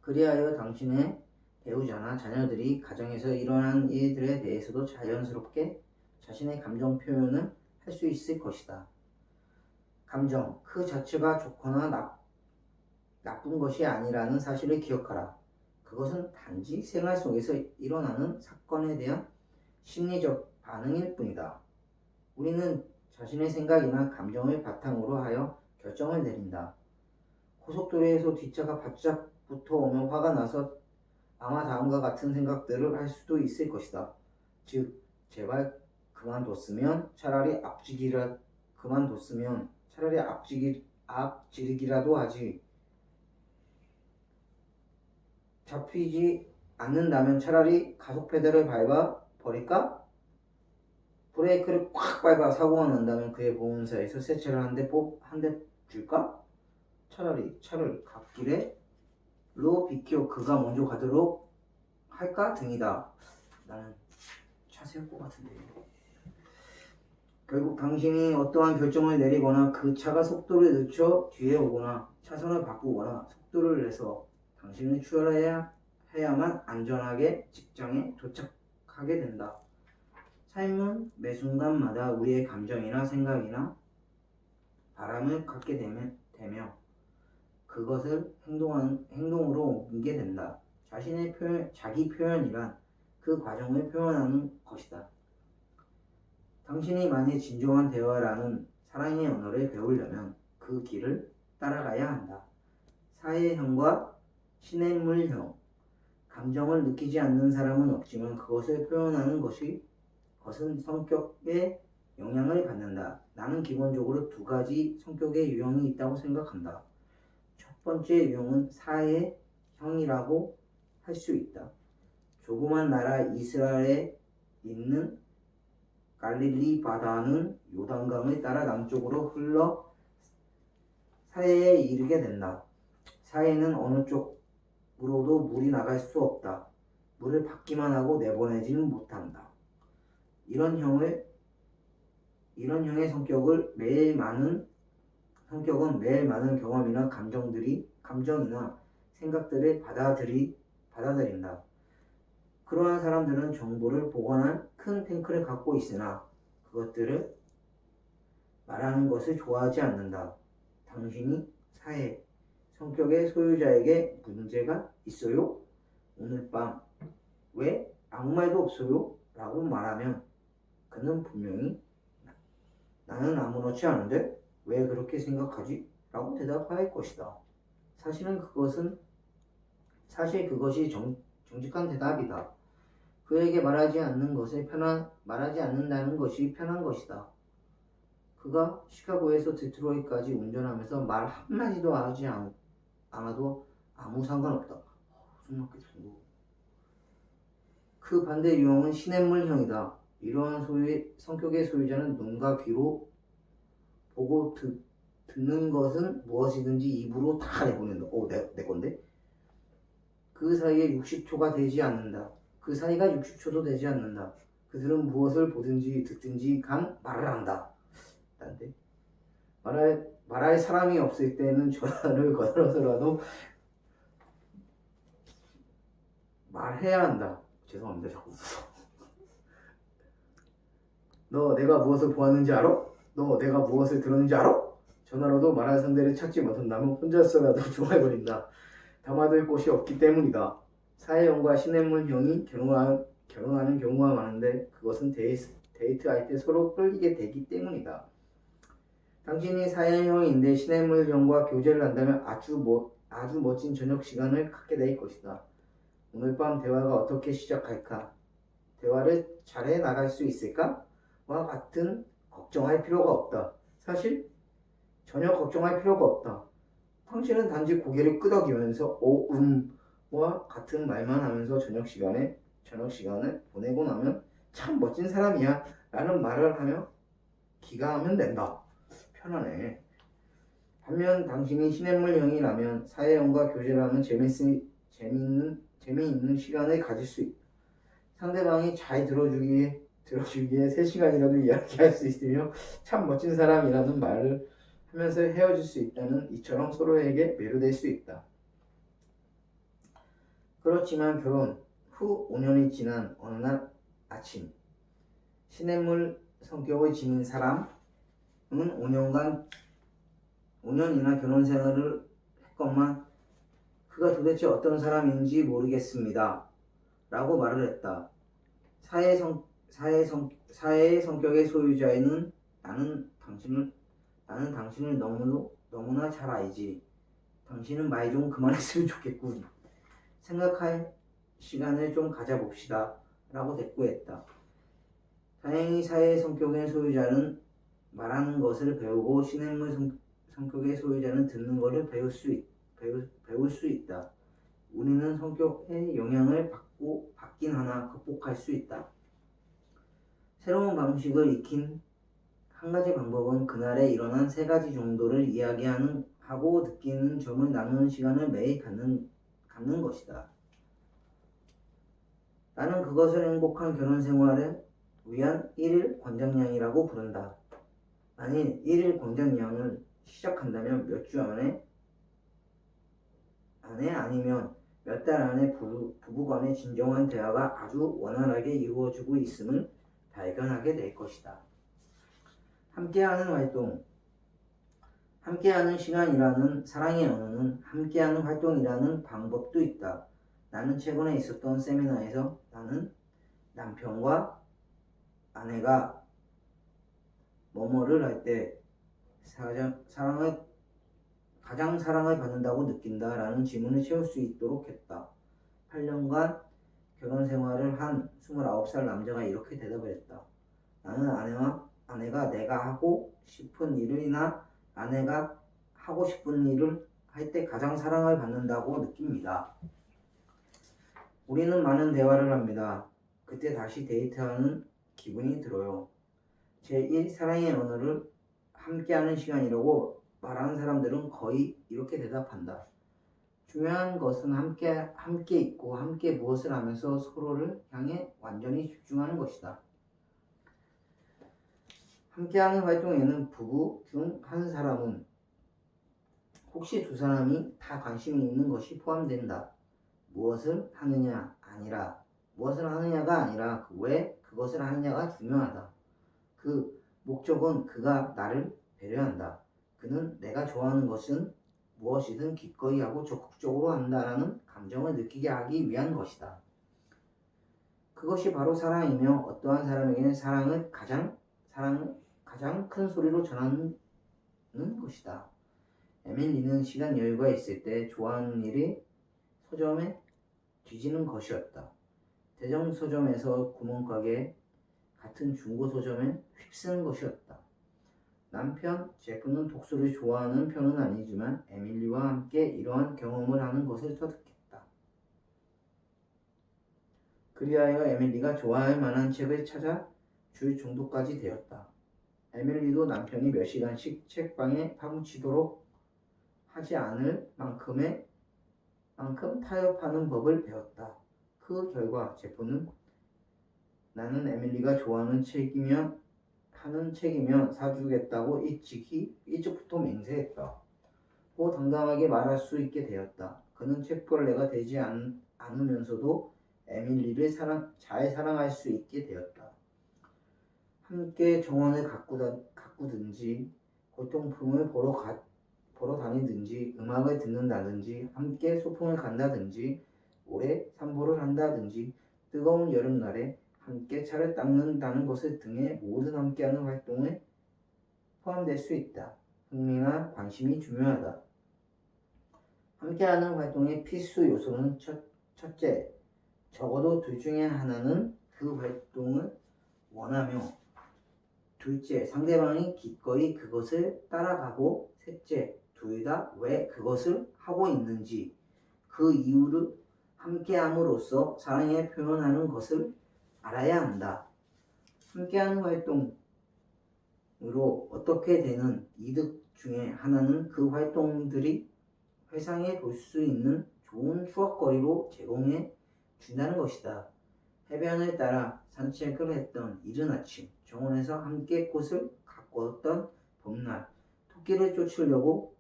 그리하여 당신의 배우자나 자녀들이 가정에서 일어난 일들에 대해서도 자연스럽게 자신의 감정 표현을 할 수 있을 것이다. 감정, 그 자체가 좋거나 나쁜 것이 아니라는 사실을 기억하라. 그것은 단지 생활 속에서 일어나는 사건에 대한 심리적 반응일 뿐이다. 우리는 자신의 생각이나 감정을 바탕으로 하여 결정을 내린다. 고속도로에서 뒷차가 바짝 붙어오면 화가 나서 아마 다음과 같은 생각들을 할 수도 있을 것이다. 즉, 제발 그만뒀으면 차라리 앞지르기라도 하지. 잡히지 않는다면 차라리 가속 페달을 밟아 버릴까? 브레이크를 꽉 밟아 사고가 난다면 그의 보험사에서 새 차를 한 대 줄까? 차라리 차를 갓길로 비켜 그가 먼저 가도록 할까 등이다. 나는 차 세울 것 같은데. 결국 당신이 어떠한 결정을 내리거나 그 차가 속도를 늦춰 뒤에 오거나 차선을 바꾸거나 속도를 내서 당신은 추월해야만 안전하게 직장에 도착하게 된다. 삶은 매 순간마다 우리의 감정이나 생각이나 바람을 갖게 되며 그것을 행동으로 옮기게 된다. 자기 표현이란 그 과정을 표현하는 것이다. 당신이 만일 진정한 대화라는 사랑의 언어를 배우려면 그 길을 따라가야 한다. 사회형과 시냇물형. 감정을 느끼지 않는 사람은 없지만 그것을 표현하는 것은 성격에 영향을 받는다. 나는 기본적으로 두 가지 성격의 유형이 있다고 생각한다. 첫 번째 유형은 사회형이라고 할 수 있다. 조그만 나라 이스라엘에 있는 갈릴리 바다는 요단강을 따라 남쪽으로 흘러 사해에 이르게 된다. 사해는 어느 쪽으로도 물이 나갈 수 없다. 물을 받기만 하고 내보내지는 못한다. 이런 형의 성격은 매일 많은 경험이나 감정이나 생각들을 받아들인다. 그러한 사람들은 정보를 보관할 큰 탱크를 갖고 있으나 그것들을 말하는 것을 좋아하지 않는다. 당신이 사회 성격의 소유자에게 문제가 있어요? 오늘 밤 왜 아무 말도 없어요? 라고 말하면 그는 분명히 나는 아무렇지 않은데 왜 그렇게 생각하지? 라고 대답할 것이다. 사실 그것이 정직한 대답이다. 그에게 말하지 않는다는 것이 편한 것이다. 그가 시카고에서 디트로이트까지 운전하면서 말 한마디도 하지 않아도 아무 상관없다. 무슨 말이지? 그 반대 유형은 시냇물형이다. 이러한 성격의 소유자는 눈과 귀로 보고 듣는 것은 무엇이든지 입으로 다 내보낸다. 내 건데? 그 사이에 60초가 되지 않는다. 그 사이가 60초도 되지 않는다. 그들은 무엇을 보든지 듣든지 말을 한다. 난데 말할 사람이 없을 때는 전화를 걸어서라도 말해야 한다. 죄송합니다. 자꾸 너 내가 무엇을 보았는지 알아? 너 내가 무엇을 들었는지 알아? 전화로도 말할 상대를 찾지 못한다면 혼자서라도 중얼거린다. 담아둘 곳이 없기 때문이다. 사회형과 시냇물형이 결혼하는 경우가 많은데 그것은 데이트할 때 서로 끌리게 되기 때문이다. 당신이 사회형인데 시냇물형과 교제를 한다면 아주 멋진 저녁 시간을 갖게 될 것이다. 오늘 밤 대화가 어떻게 시작할까? 대화를 잘해 나갈 수 있을까? 와 같은 걱정할 필요가 없다. 사실 전혀 걱정할 필요가 없다. 당신은 단지 고개를 끄덕이면서 와 같은 말만 하면서 저녁 시간을 보내고 나면 참 멋진 사람이야 라는 말을 하며 기가하면 된다. 편하네. 반면 당신이 시냇물형이 라면 사회형과 교제를 하면 재미있는 시간을 가질 수 있다. 상대방이 잘 들어주기에 3시간이라도 이야기할 수 있으며 참 멋진 사람이라는 말을 하면서 헤어질 수 있다는 이처럼 서로에게 매료될 수 있다. 그렇지만 결혼 후 5년이 지난 어느 날 아침 시냇물 성격을 지닌 사람은 5년이나 결혼 생활을 했건만 그가 도대체 어떤 사람인지 모르겠습니다. 라고 말을 했다. 사회의 성격의 소유자에는 나는 당신을 너무나 잘 알지. 당신은 말 좀 그만했으면 좋겠군. 생각할 시간을 좀 가져봅시다. 라고 대꾸했다. 다행히 사회의 성격의 소유자는 말하는 것을 배우고 시냇물 성격의 소유자는 듣는 것을 배울 수 있다. 우리는 성격의 영향을 받긴 하나 극복할 수 있다. 새로운 방식을 익힌 한 가지 방법은 그날에 일어난 세 가지 정도를 이야기하고 느끼는 점을 나누는 시간을 매일 갖는 것이다. 나는 그것을 행복한 결혼 생활을 위한 1일 권장량이라고 부른다. 만일 1일 권장량을 시작한다면 몇 주 안에 아니면 몇 달 안에 부부간의 진정한 대화가 아주 원활하게 이루어지고 있음을 발견하게 될 것이다. 함께하는 활동, 함께하는 시간이라는 사랑의 언어는 함께하는 활동이라는 방법도 있다. 나는 최근에 있었던 세미나에서 나는 남편과 아내가 뭐뭐를 할 때 가장 사랑을 받는다고 느낀다 라는 질문을 채울 수 있도록 했다. 8년간 결혼 생활을 한 29살 남자가 이렇게 대답을 했다. 나는 아내가 내가 하고 싶은 일이나 아내가 하고 싶은 일을 할 때 가장 사랑을 받는다고 느낍니다. 우리는 많은 대화를 합니다. 그때 다시 데이트하는 기분이 들어요. 제1 사랑의 언어를 함께하는 시간이라고 말하는 사람들은 거의 이렇게 대답한다. 중요한 것은 함께 있고 함께 무엇을 하면서 서로를 향해 완전히 집중하는 것이다. 함께하는 활동에는 부부 중 한 사람은 혹시 두 사람이 다 관심이 있는 것이 포함된다. 무엇을 하느냐가 아니라 왜 그것을 하느냐가 중요하다. 그 목적은 그가 나를 배려한다. 그는 내가 좋아하는 것은 무엇이든 기꺼이 하고 적극적으로 한다라는 감정을 느끼게 하기 위한 것이다. 그것이 바로 사랑이며 어떠한 사람에게는 사랑을 가장 큰 소리로 전하는 것이다. 에밀리는 시간 여유가 있을 때 좋아하는 일이 서점에 뒤지는 것이었다. 대형 서점에서 구멍가게 같은 중고 서점에 휩쓰는 것이었다. 남편 제프는 독서를 좋아하는 편은 아니지만 에밀리와 함께 이러한 경험을 하는 것을 터득했다. 그리하여 에밀리가 좋아할 만한 책을 찾아 줄 정도까지 되었다. 에밀리도 남편이 몇 시간씩 책방에 파묻히도록 하지 않을 만큼 타협하는 법을 배웠다. 그 결과 제프는 나는 에밀리가 좋아하는 책이면 사주겠다고 일찍부터 맹세했다. 고 당당하게 말할 수 있게 되었다. 그는 책벌레가 되지 않으면서도 에밀리를 잘 사랑할 수 있게 되었다. 함께 정원을 가꾸든지 골동품을 보러 다니든지 음악을 듣는다든지 함께 소풍을 간다든지 오래 산보를 한다든지 뜨거운 여름날에 함께 차를 닦는다는 것을 등의 모든 함께하는 활동에 포함될 수 있다. 흥미나 관심이 중요하다. 함께하는 활동의 필수 요소는 첫째, 적어도 둘 중에 하나는 그 활동을 원하며 둘째, 상대방이 기꺼이 그것을 따라가고 셋째, 둘 다 왜 그것을 하고 있는지 그 이유를 함께함으로써 사랑에 표현하는 것을 알아야 한다. 함께하는 활동으로 어떻게 되는 이득 중에 하나는 그 활동들이 회상해 볼 수 있는 좋은 추억거리로 제공해 준다는 것이다. 해변을 따라 산책을 했던 이른 아침, 정원에서 함께 꽃을 가꾸었던 봄날, 토끼를 쫓으려고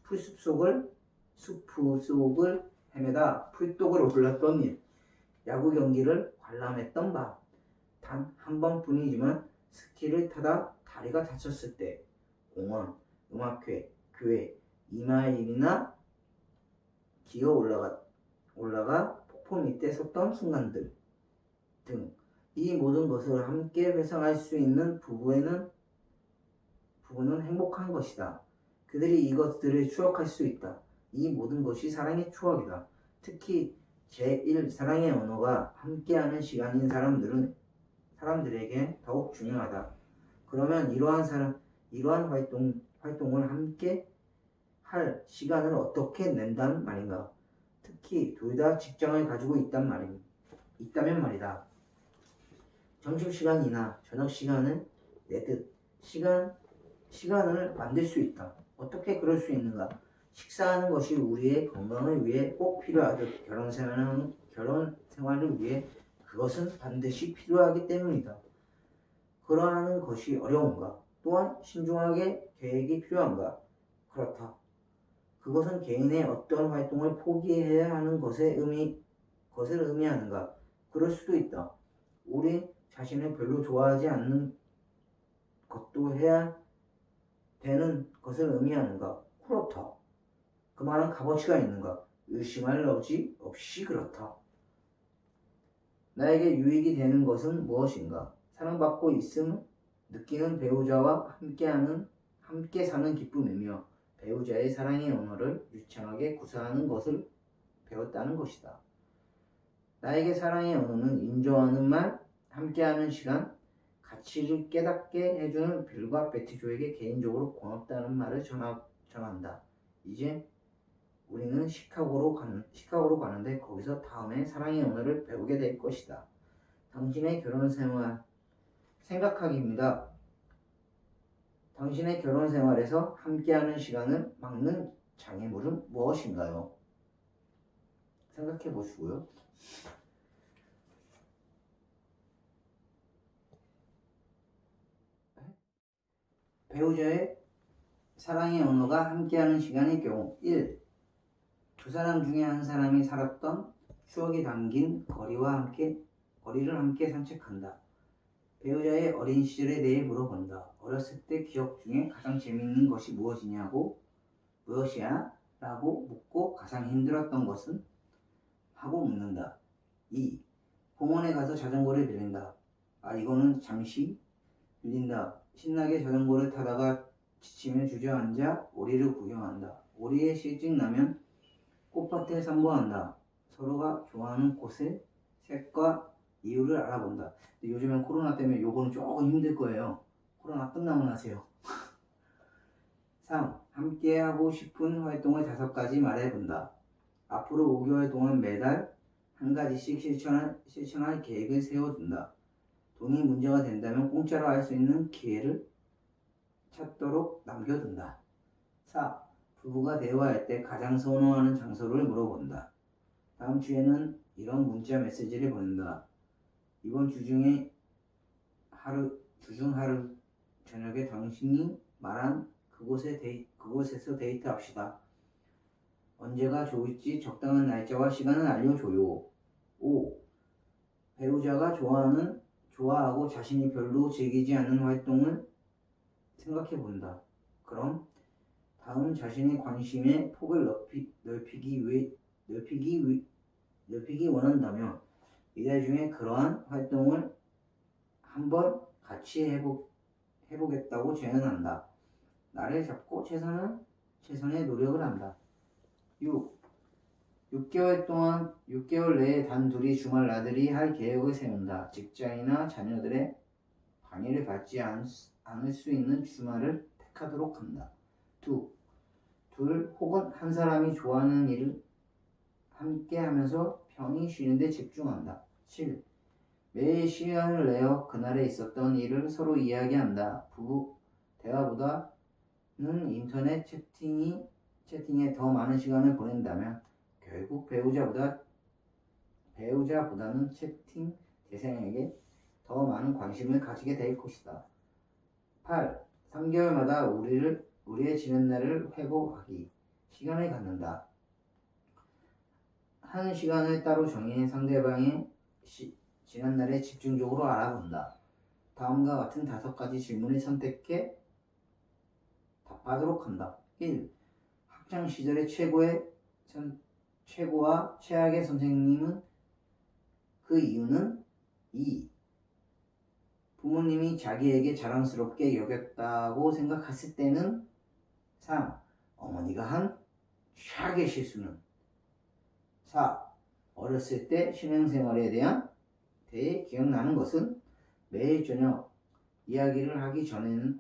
풀숲 속을 헤매다 풀독을 올랐던 일, 야구 경기를 관람했던 밤, 단 한 번뿐이지만 스키를 타다 다리가 다쳤을 때, 공원, 음악회, 교회, 2마일이나 기어 올라가 폭포 밑에 섰던 순간들 등 이 모든 것을 함께 회상할 수 있는 부부는 행복한 것이다. 그들이 이것들을 추억할 수 있다. 이 모든 것이 사랑의 추억이다. 특히 제1 사랑의 언어가 함께하는 시간인 사람들에게 더욱 중요하다. 그러면 이러한 활동을 함께 할 시간을 어떻게 낸단 말인가? 특히 둘 다 직장을 가지고 있다면 말이다. 점심시간이나 저녁시간을 내듯 시간을 만들 수 있다. 어떻게 그럴 수 있는가? 식사하는 것이 우리의 건강을 위해 꼭 필요하듯 결혼 생활을 위해 그것은 반드시 필요하기 때문이다. 그러하는 것이 어려운가? 또한 신중하게 계획이 필요한가? 그렇다. 그것은 개인의 어떤 활동을 포기해야 하는 것을 의미하는가? 그럴 수도 있다. 우리 자신을 별로 좋아하지 않는 것도 해야 되는 것을 의미하는가? 그렇다. 그 말은 값어치가 있는가? 의심할 여지 없이 그렇다. 나에게 유익이 되는 것은 무엇인가? 사랑받고 있음을 느끼는 배우자와 함께 사는 기쁨이며 배우자의 사랑의 언어를 유창하게 구사하는 것을 배웠다는 것이다. 나에게 사랑의 언어는 인정하는 말, 함께하는 시간, 가치를 깨닫게 해주는 빌과 베티조에게 개인적으로 고맙다는 말을 전한다. 이제 우리는 시카고로 가는데 거기서 다음에 사랑의 언어를 배우게 될 것이다. 당신의 결혼 생활 생각하기입니다. 당신의 결혼 생활에서 함께하는 시간을 막는 장애물은 무엇인가요? 생각해 보시고요. 배우자의 사랑의 언어가 함께하는 시간의 경우 1. 두 사람 중에 한 사람이 살았던 추억이 담긴 거리를 함께 산책한다. 배우자의 어린 시절에 대해 물어본다. 어렸을 때 기억 중에 가장 재미있는 것이 무엇이야? 라고 묻고 가장 힘들었던 것은? 하고 묻는다. 2. 공원에 가서 자전거를 빌린다. 이거는 잠시 빌린다. 신나게 자전거를 타다가 지치면 주저앉아 오리를 구경한다. 오리에 실증 나면 꽃밭에 산보한다. 서로가 좋아하는 꽃의 색과 이유를 알아본다. 근데 요즘엔 코로나 때문에 요거는 조금 힘들 거예요. 코로나 끝나고 나세요. 3. 함께 하고 싶은 활동을 5가지 말해본다. 앞으로 5개월 동안 매달 한 가지씩 실천할 계획을 세워둔다. 돈이 문제가 된다면 공짜로 할 수 있는 기회를 찾도록 남겨둔다. 4. 부부가 대화할 때 가장 선호하는 장소를 물어본다. 다음 주에는 이런 문자 메시지를 보낸다. 이번 주 중 하루 저녁에 당신이 말한 그곳에서 데이트합시다. 언제가 좋을지 적당한 날짜와 시간을 알려줘요. 5. 배우자가 좋아하고 자신이 별로 즐기지 않는 활동을 생각해본다. 그럼 다음 자신의 관심의 폭을 넓히기 원한다면 이달 중에 그러한 활동을 한번 같이 해보겠다고 제안한다. 나를 잡고 최선의 노력을 한다. 6개월 내에 단 둘이 주말 나들이 할 계획을 세운다. 직장이나 자녀들의 방해를 받지 않을 수 있는 주말을 택하도록 한다. 둘 혹은 한 사람이 좋아하는 일을 함께 하면서 편히 쉬는데 집중한다. 7. 매일 시간을 내어 그날에 있었던 일을 서로 이야기한다. 부부 대화보다는 인터넷 채팅에 더 많은 시간을 보낸다면 결국 배우자보다는 채팅 대상에게 더 많은 관심을 가지게 될 것이다. 8. 3개월마다 우리의 지난 날을 회복하기 시간을 갖는다. 한 시간을 따로 정해 상대방의 지난 날에 집중적으로 알아본다. 다음과 같은 5가지 질문을 선택해 답하도록 한다. 1. 학창 시절의 최고와 최악의 선생님은 그 이유는? 2. 부모님이 자기에게 자랑스럽게 여겼다고 생각했을 때는? 3. 어머니가 한 최악의 실수는? 4. 어렸을 때 신앙생활에 대해 기억나는 것은? 매일 저녁 이야기를 하기 전에는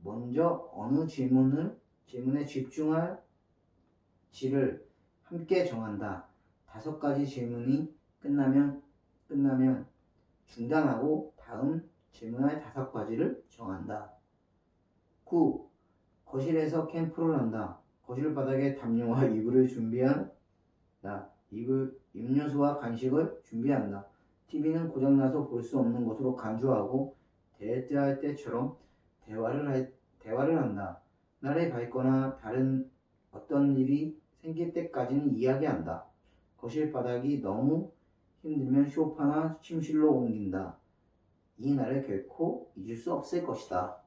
먼저 어느 질문에 집중할지를 함께 정한다. 5가지 질문이 끝나면 중단하고 다음 질문할 5가지를 정한다. 9. 거실에서 캠프를 한다. 거실 바닥에 담요와 이불을 준비한다. 음료수와 간식을 준비한다. TV는 고장나서 볼 수 없는 곳으로 간주하고 대화할 때처럼 대화를 한다. 날이 밝거나 다른 어떤 일이 생길 때까지는 이야기한다. 거실 바닥이 너무 힘들면 소파나 침실로 옮긴다. 이 날을 결코 잊을 수 없을 것이다.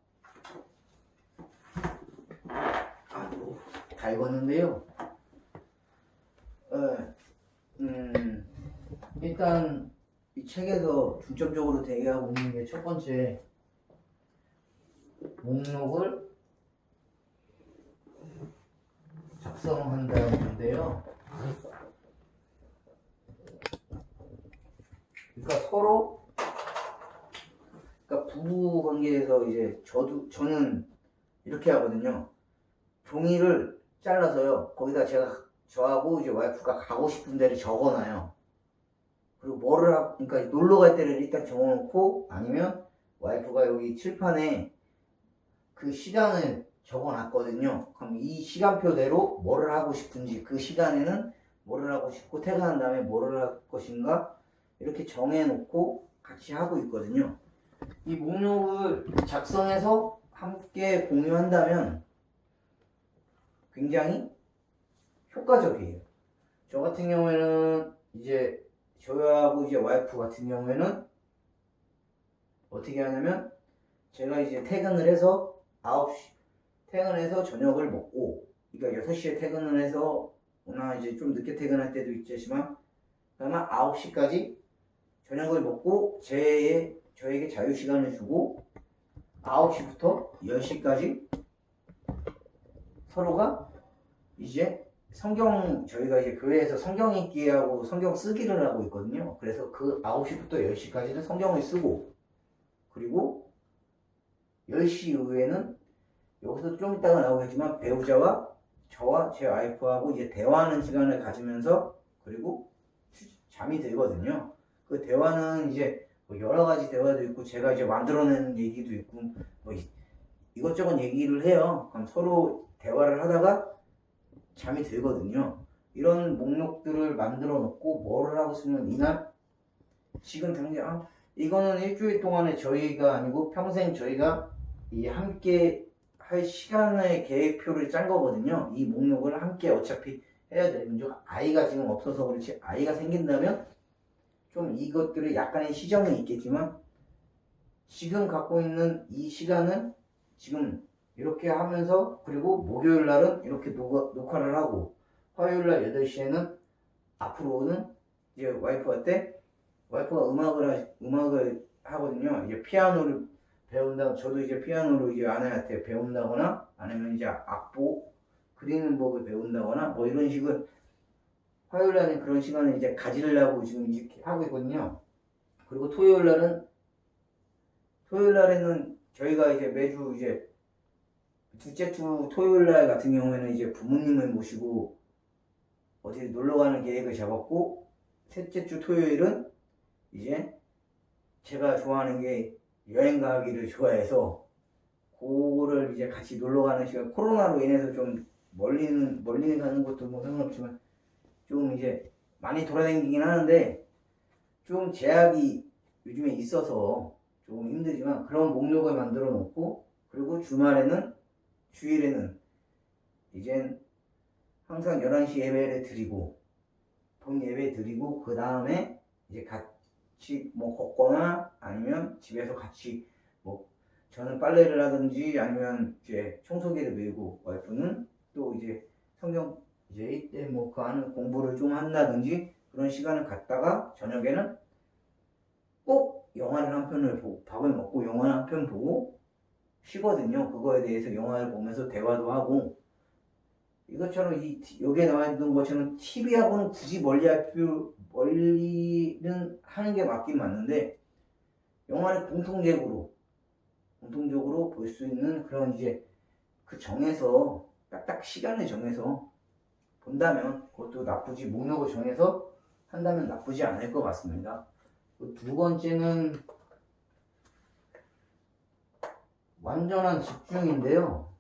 다 읽었는데요. 일단 이 책에서 중점적으로 대기하고 있는 게 첫 번째 목록을 작성한다는 건데요. 그러니까 그러니까 부부 관계에서 이제 저는 이렇게 하거든요. 종이를 잘라서요. 거기다 저하고 이제 와이프가 가고 싶은 데를 적어놔요. 그리고 그러니까 놀러 갈 때를 일단 적어놓고 아니면 와이프가 여기 칠판에 그 시간을 적어놨거든요. 그럼 이 시간표대로 뭐를 하고 싶은지 그 시간에는 뭐를 하고 싶고 퇴근한 다음에 뭐를 할 것인가 이렇게 정해놓고 같이 하고 있거든요. 이 목록을 작성해서 함께 공유한다면 굉장히 효과적이에요. 저 같은 경우에는 이제 저하고 이제 와이프 같은 경우에는 어떻게 하냐면 제가 이제 퇴근을 해서 9시 퇴근해서 저녁을 먹고 그러니까 6시에 퇴근을 해서 오나 이제 좀 늦게 퇴근할 때도 있지만 그러면 9시까지 저녁을 먹고 저에게 자유시간을 주고 9시부터 10시까지 서로가 이제 저희가 이제 교회에서 성경 읽기하고 성경 쓰기를 하고 있거든요. 그래서 그 9시부터 10시까지는 성경을 쓰고 그리고 10시 이후에는 여기서 좀 이따가 나오겠지만 배우자와 저와 제 와이프하고 이제 대화하는 시간을 가지면서 그리고 잠이 들거든요. 그 대화는 이제 뭐 여러 가지 대화도 있고 제가 이제 만들어내는 얘기도 있고 뭐 이것저것 얘기를 해요. 그럼 서로 대화를 하다가 잠이 들거든요. 이런 목록들을 만들어 놓고 뭐를 하고 있으면 이날 지금 당장 이거는 일주일 동안에 저희가 아니고 평생 저희가 이 함께 할 시간의 계획표를 짠 거거든요. 이 목록을 함께 어차피 해야 되는 아이가 지금 없어서 그렇지 아이가 생긴다면 좀 이것들을 약간의 시정은 있겠지만 지금 갖고 있는 이 시간은 지금 이렇게 하면서 그리고 목요일 날은 이렇게 녹화를 하고 화요일 날 8시에는 앞으로는 이제 와이프가 음악을 하거든요. 이제 피아노를 배운다. 저도 이제 피아노를 이제 아내한테 배운다거나 아니면 이제 악보 그리는 법을 배운다거나 뭐 이런 식을 화요일 날은 그런 시간을 이제 가지려고 지금 이렇게 하고 있거든요. 그리고 토요일 날에는 저희가 이제 매주 이제 둘째 주 토요일 날 같은 경우에는 이제 부모님을 모시고 어디 놀러 가는 계획을 잡았고 셋째 주 토요일은 이제 제가 좋아하는 게 여행 가기를 좋아해서 그거를 이제 같이 놀러 가는 시간 코로나로 인해서 좀 멀리 가는 것도 뭐 상관없지만 좀 이제 많이 돌아다니긴 하는데 좀 제약이 요즘에 있어서 조금 힘들지만 그런 목록을 만들어 놓고 그리고 주일에는 이젠 항상 11시 예배를 드리고 본 예배 드리고 그 다음에 이제 같이 뭐 걷거나 아니면 집에서 같이 뭐 저는 빨래를 하든지 아니면 이제 청소기를 밀고 와이프는 또 이제 성경 이제 이때 뭐 그 안에 공부를 좀 한다든지 그런 시간을 갖다가 저녁에는 꼭 영화를 한 편을 보고 밥을 먹고 영화 한 편 보고 쉬거든요. 그거에 대해서 영화를 보면서 대화도 하고 이것처럼 여기에 나와 있는 것처럼 TV하고는 굳이 멀리는 하는 게 맞긴 맞는데 영화를 공통적으로 볼 수 있는 그런 이제 그 정해서 딱딱 시간을 정해서 본다면 그것도 나쁘지, 목록을 정해서 한다면 나쁘지 않을 것 같습니다. 두 번째는 완전한 집중인데요.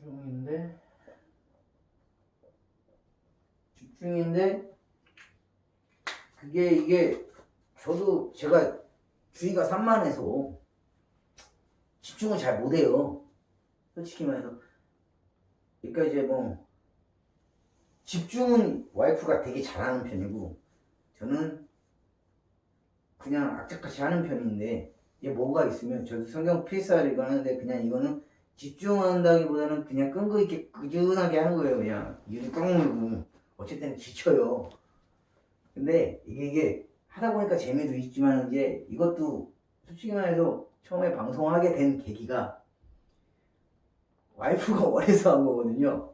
완전한 집중인데 그게 이게 저도 제가 주의가 산만해서 집중을 잘 못해요. 솔직히 말해서. 그러니까 이제 뭐 집중은 와이프가 되게 잘하는 편이고 저는 그냥 악착같이 하는 편인데 이게 뭐가 있으면 저도 성경 필사를 이거 하는데 그냥 이거는 집중한다기보다는 그냥 끈거 있게 꾸준하게 하는 거예요. 그냥 일을 꽉 물고 어쨌든 지쳐요. 근데 이게 하다 보니까 재미도 있지만 이제 이것도 솔직히 말해서 처음에 방송하게 된 계기가 와이프가 원해서 한 거거든요.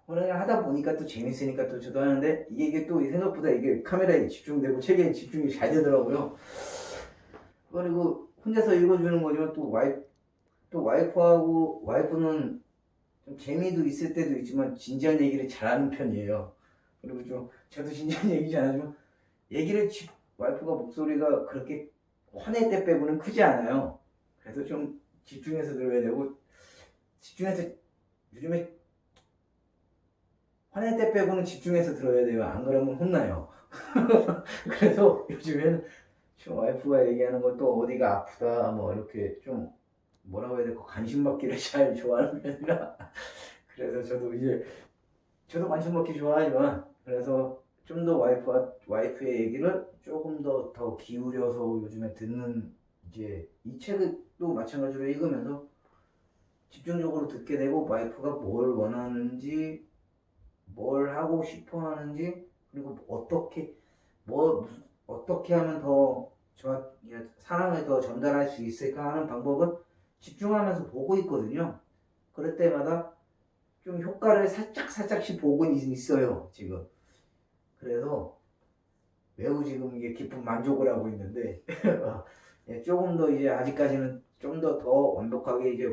그냥 하다 보니까 또 재밌으니까 또 저도 하는데 이게 또 생각보다 이게 카메라에 집중되고 책에 집중이 잘 되더라고요. 그리고 혼자서 읽어주는 거지만 또 와이프는 좀 재미도 있을 때도 있지만 진지한 얘기를 잘하는 편이에요. 그리고 좀 저도 진지한 얘기 잘하지만 와이프가 목소리가 그렇게 화낼 때 빼고는 크지 않아요. 그래서 좀 집중해서 들어야 되고 요즘에 화낼 때 빼고는 집중해서 들어야 돼요. 안 그러면 혼나요. 그래서 요즘에는 좀 와이프가 얘기하는 것도 어디가 아프다 뭐 이렇게 좀 뭐라고 해야 될까, 관심 받기를 잘 좋아하는 편이라 그래서 저도 관심 받기 좋아하지만 그래서 좀 더 와이프의 얘기를 조금 더 기울여서 요즘에 듣는, 이제 이 책도 마찬가지로 읽으면서 집중적으로 듣게 되고 와이프가 뭘 원하는지 뭘 하고 싶어 하는지 그리고 어떻게 하면 더 사랑을 더 전달할 수 있을까 하는 방법은 집중하면서 보고 있거든요. 그럴 때마다 좀 효과를 살짝씩 보고 있어요, 지금. 그래서 매우 지금 이게 깊은 만족을 하고 있는데, 조금 더 이제 아직까지는 좀 더 완벽하게 이제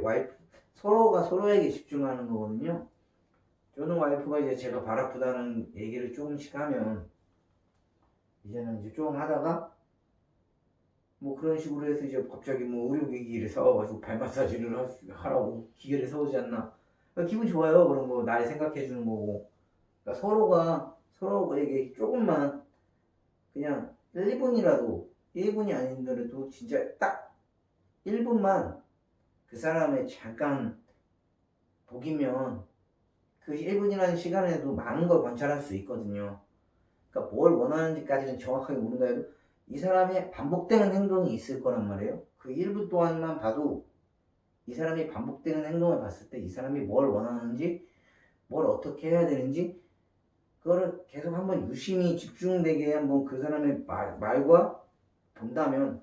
서로가 서로에게 집중하는 거거든요. 저는 와이프가 이제 제가 발 아프다는 얘기를 조금씩 하면, 이제는 이제 조금 하다가, 뭐 그런 식으로 해서 이제 갑자기 뭐 의료기기를 사와가지고 발 마사지를 하라고 기계를 사오지 않나. 그러니까 기분 좋아요. 그런 거 날 생각해 주는 거고. 그러니까 서로에게 조금만 그냥 1분이 아니더라도 진짜 딱 1분만 그 사람의 잠깐 보기면 그 1분이라는 시간에도 많은 걸 관찰할 수 있거든요. 그러니까 뭘 원하는지까지는 정확하게 모른다 해도 이 사람의 반복되는 행동이 있을 거란 말이에요. 그 1분 동안만 봐도 이 사람이 반복되는 행동을 봤을 때 이 사람이 뭘 원하는지 뭘 어떻게 해야 되는지 그거를 계속 한번 유심히 집중되게 한번 그 사람의 말과 본다면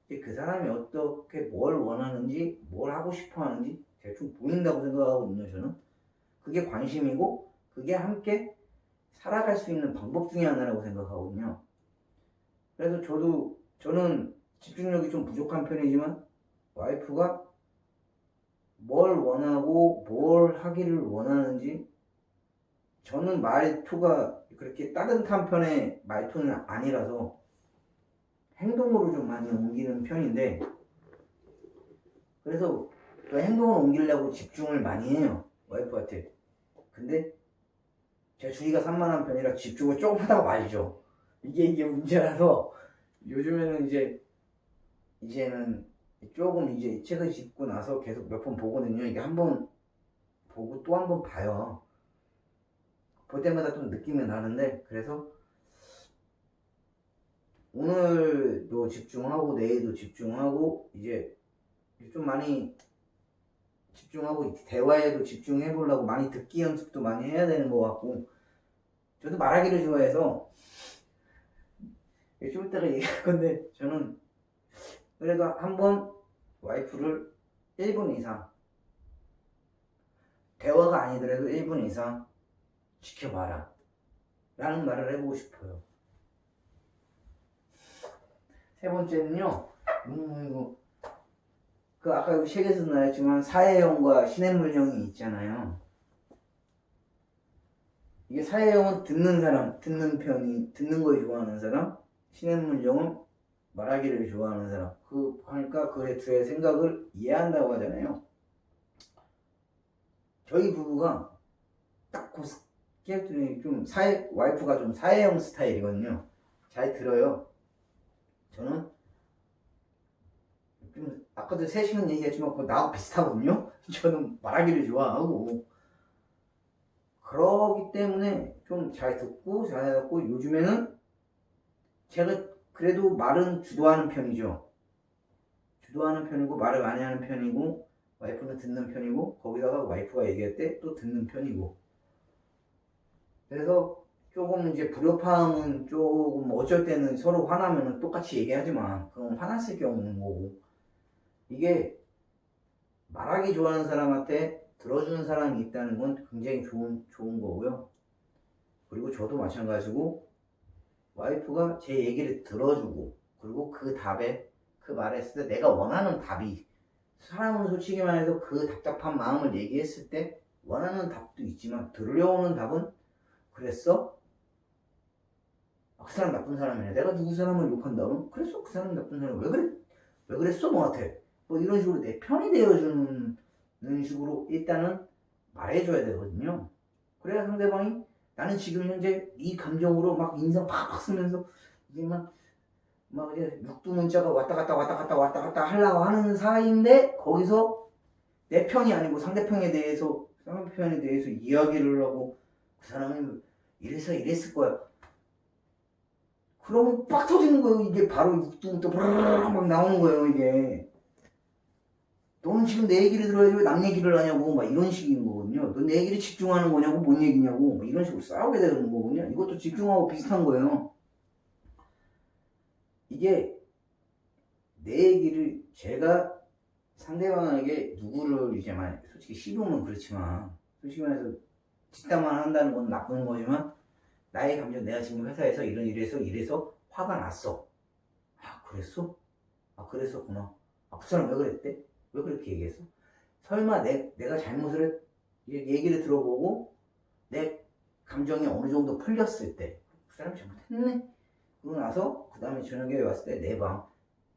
그 사람이 어떻게 뭘 원하는지 뭘 하고 싶어 하는지 대충 보인다고 생각하거든요. 저는 그게 관심이고 그게 함께 살아갈 수 있는 방법 중에 하나라고 생각하거든요. 그래서 저는 집중력이 좀 부족한 편이지만 와이프가 뭘 원하고 뭘 하기를 원하는지, 저는 말투가 그렇게 따뜻한 편의 말투는 아니라서 행동으로 좀 많이 옮기는 편인데, 그래서 그 행동을 옮기려고 집중을 많이 해요, 와이프한테. 근데 제가 주의가 산만한 편이라 집중을 조금 하다가 말죠. 이게 문제라서 요즘에는 이제는 조금 이제 책을 읽고 나서 계속 몇 번 보거든요. 이게 한 번 보고 또 한 번 봐요. 볼 때마다 좀 느낌이 나는데, 그래서 오늘도 집중하고 내일도 집중하고 이제 좀 많이 집중하고 대화에도 집중해 보려고 많이 듣기 연습도 많이 해야 되는 것 같고, 저도 말하기를 좋아해서 좀 이따가 얘기할 건데, 저는 그래도 한번 와이프를 1분 이상, 대화가 아니더라도 1분 이상 지켜봐라 라는 말을 해보고 싶어요. 세 번째는요, 그 아까 여기 책에서 나왔지만 사회형과 시냇물형이 있잖아요. 이게 사회형은 듣는 사람, 듣는 걸 좋아하는 사람, 시냇물형은 말하기를 좋아하는 사람. 그러니까 그 둘의 생각을 이해한다고 하잖아요. 저희 부부가 딱 좀 와이프가 좀 사회형 스타일이거든요. 잘 들어요. 저는 좀 아까도 셋이는 얘기했지만 그거 나하고 비슷하거든요. 저는 말하기를 좋아하고 그러기 때문에 좀 잘 듣고 요즘에는 제가 그래도 말은 주도하는 편이죠. 주도하는 편이고 말을 많이 하는 편이고 와이프는 듣는 편이고 거기다가 와이프가 얘기할 때 또 듣는 편이고 그래서 조금 이제 불협화음은 조금 어쩔 때는 서로 화나면 똑같이 얘기하지만 그건 화났을 경우는 거고 이게 말하기 좋아하는 사람한테 들어주는 사람이 있다는 건 굉장히 좋은 거고요. 그리고 저도 마찬가지고 와이프가 제 얘기를 들어주고 그리고 그 답에 그 말했을 때 내가 원하는 답이 사람은 솔직히 말해서 그 답답한 마음을 얘기했을 때 원하는 답도 있지만 들려오는 답은 그랬어? 그 사람 나쁜 사람이네. 내가 누구 사람을 욕한다면 그랬어? 그 사람 나쁜 사람 왜 그래? 왜 그랬어 너한테? 뭐 이런 식으로 내 편이 되어주는 식으로 일단은 말해줘야 되거든요. 그래야 상대방이 나는 지금 현재 이 감정으로 막 인상 팍팍 쓰면서 이게 막 이제 육두문자가 왔다 갔다 하려고 하는 사이인데 거기서 내 편이 아니고 상대편에 대해서 이야기를 하고 그 사람이 이래서 이랬을 거야. 그러면 빡 터지는 거예요. 이게 바로 육두부터 막 나오는 거예요. 이게 너는 지금 내 얘기를 들어야지 왜 남 얘기를 하냐고 막 이런 식인 거거든요. 너 내 얘기를 집중하는 거냐고 뭔 얘기냐고 막 이런 식으로 싸우게 되는 거거든요. 이것도 집중하고 비슷한 거예요. 이게 내 얘기를 제가 상대방에게 누구를 이제 솔직히 씹으면 그렇지만 솔직히 말해서 뒷담화 한다는 건 나쁜 거지만 나의 감정 내가 지금 회사에서 이런 이래서 화가 났어. 아 그랬어? 아 그랬었구나. 아 그 사람 왜 그랬대? 왜 그렇게 얘기했어? 설마 내가 잘못을 얘기를 들어보고 내 감정이 어느 정도 풀렸을 때 그 사람이 잘못했네. 그러고 나서 그 다음에 저녁에 왔을 때 내 방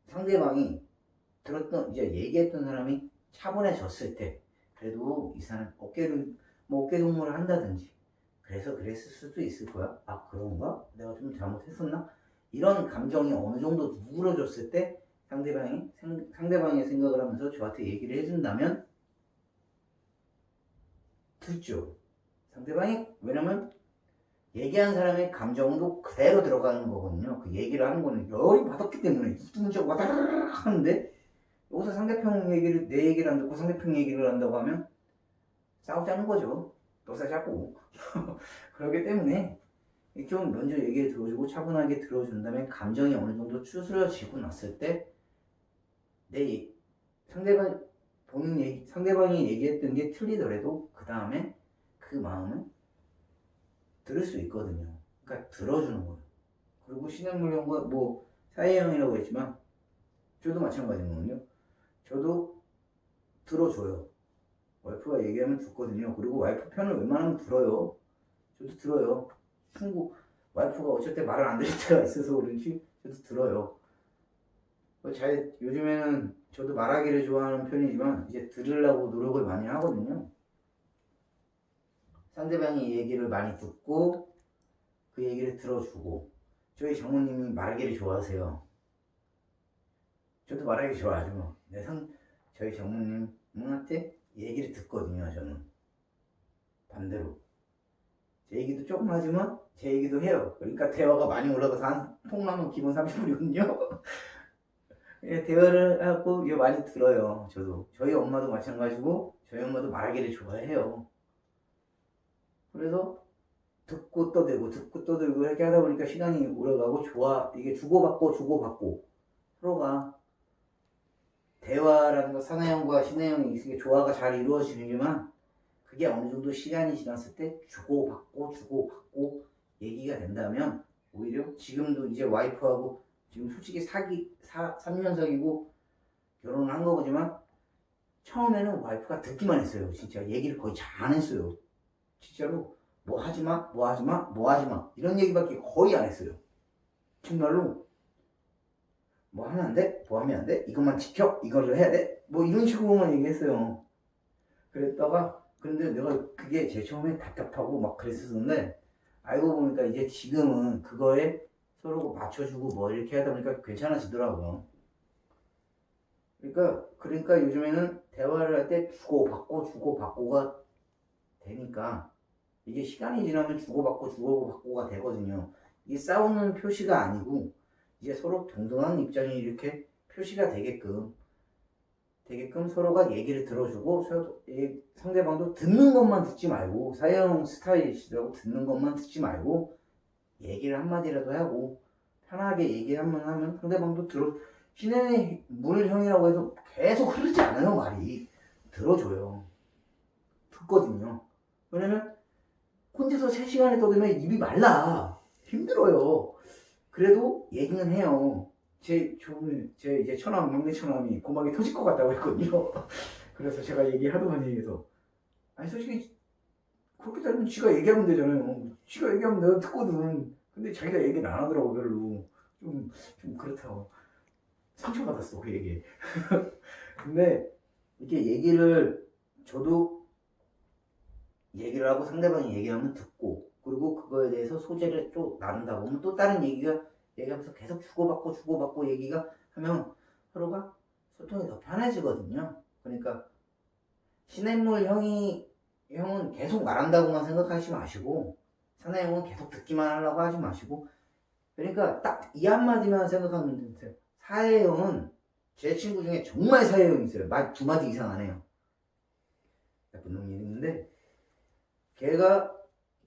상대방이 들었던 이제 얘기했던 사람이 차분해졌을 때 그래도 이 사람 어깨 동무를 한다든지 그래서 그랬을 수도 있을 거야. 아 그런가? 내가 좀 잘못했었나? 이런 감정이 어느 정도 누그러졌을 때 상대방의 생각을 하면서 저한테 얘기를 해준다면 듣죠. 상대방이 왜냐면 얘기한 사람의 감정도 그대로 들어가는 거거든요. 그 얘기를 하는 거는 열이 받았기 때문에 문자가 와다르르 하는데 여기서 상대편 얘기를 내 얘기를 안 듣고 상대편 얘기를 한다고 하면 싸우자는 거죠. 또 싸자고. 그렇기 때문에 좀 먼저 얘기를 들어주고 차분하게 들어준 다음에 감정이 어느 정도 추스러지고 났을 때 내 상대방이 얘기했던 게 틀리더라도 그 다음에 그 마음을 들을 수 있거든요. 그러니까 들어주는 거예요. 그리고 신현물형과 뭐 사회형이라고 했지만 저도 마찬가지거든요. 저도 들어줘요. 와이프가 얘기하면 듣거든요. 그리고 와이프 편을 웬만하면 들어요. 저도 들어요. 와이프가 어쩔 때 말을 안 들을 때가 있어서 그런지 저도 들어요. 요즘에는 저도 말하기를 좋아하는 편이지만 이제 들으려고 노력을 많이 하거든요. 상대방이 얘기를 많이 듣고 그 얘기를 들어주고 저희 장모님이 말하기를 좋아하세요. 저도 말하기 좋아하죠. 저희 장모님한테 얘기를 듣거든요. 저는 반대로 제 얘기도 조금 하지만 제 얘기도 해요. 그러니까 대화가 많이 올라가서 한 통나면 기본 30분이거든요. 대화를 하고 많이 들어요. 저도 저희 엄마도 마찬가지고 저희 엄마도 말하기를 좋아해요. 그래서 듣고 떠들고 이렇게 하다 보니까 시간이 오래가고 이게 주고받고 서로가 대화라는 거 사내형과 신내형이 있으니까 조화가 잘 이루어지지만 그게 어느 정도 시간이 지났을 때 주고받고 얘기가 된다면 오히려 지금도 이제 와이프하고 지금 솔직히 3년 사귀고 결혼을 한 거지만 처음에는 와이프가 듣기만 했어요. 진짜 얘기를 거의 잘 안 했어요. 진짜로 뭐 하지마, 뭐 하지마, 뭐 하지마 이런 얘기밖에 거의 안 했어요. 정말로 뭐 하면 안 돼? 뭐 하면 안 돼? 이것만 지켜? 이거를 해야 돼? 뭐 이런 식으로만 얘기했어요. 그랬다가 근데 내가 그게 제 처음에 답답하고 막 그랬었는데 알고 보니까 이제 지금은 그거에 서로 맞춰주고 뭐 이렇게 하다 보니까 괜찮아지더라고요. 그러니까 요즘에는 대화를 할 때 주고받고가 되니까 이게 시간이 지나면 주고받고가 되거든요. 이게 싸우는 표시가 아니고 이제 서로 동등한 입장이 이렇게 표시가 되게끔 서로가 얘기를 들어주고 상대방도 듣는 것만 듣지 말고 사형 스타일이시더라고. 듣는 것만 듣지 말고 얘기를 한마디라도 하고 편하게 얘기 한번 하면 상대방도 신의 물형이라고 해서 계속 흐르지 않아요. 말이 들어줘요. 듣거든요. 왜냐면 혼자서 3시간에 떠들면 입이 말라. 힘들어요. 그래도 얘기는 해요. 제 이제 막내 처남이 고막이 터질 것 같다고 했거든요. 그래서 제가 얘기하더만 얘기해서 아니 솔직히 그렇게 따지면 지가 얘기하면 되잖아요. 지가 얘기하면 내가 듣거든. 근데 자기가 얘기는 안 하더라고. 별로 좀 그렇다고 상처받았어 그 얘기. 근데 이렇게 저도 얘기를 하고 상대방이 얘기하면 듣고 그리고 그거에 대해서 소재를 또 나눈다 보면 또 다른 얘기하면서 계속 주고받고 얘기가 하면 서로가 소통이 더 편해지거든요. 그러니까 신해물 형은 계속 말한다고만 생각하지 마시고 사내 형은 계속 듣기만 하려고 하지 마시고 그러니까 딱 이 한마디만 생각하면 돼요. 사회 형은 제 친구 중에 정말 사회 형이 있어요. 말 2마디 이상 안 해요. 나쁜 놈이 있는데 걔가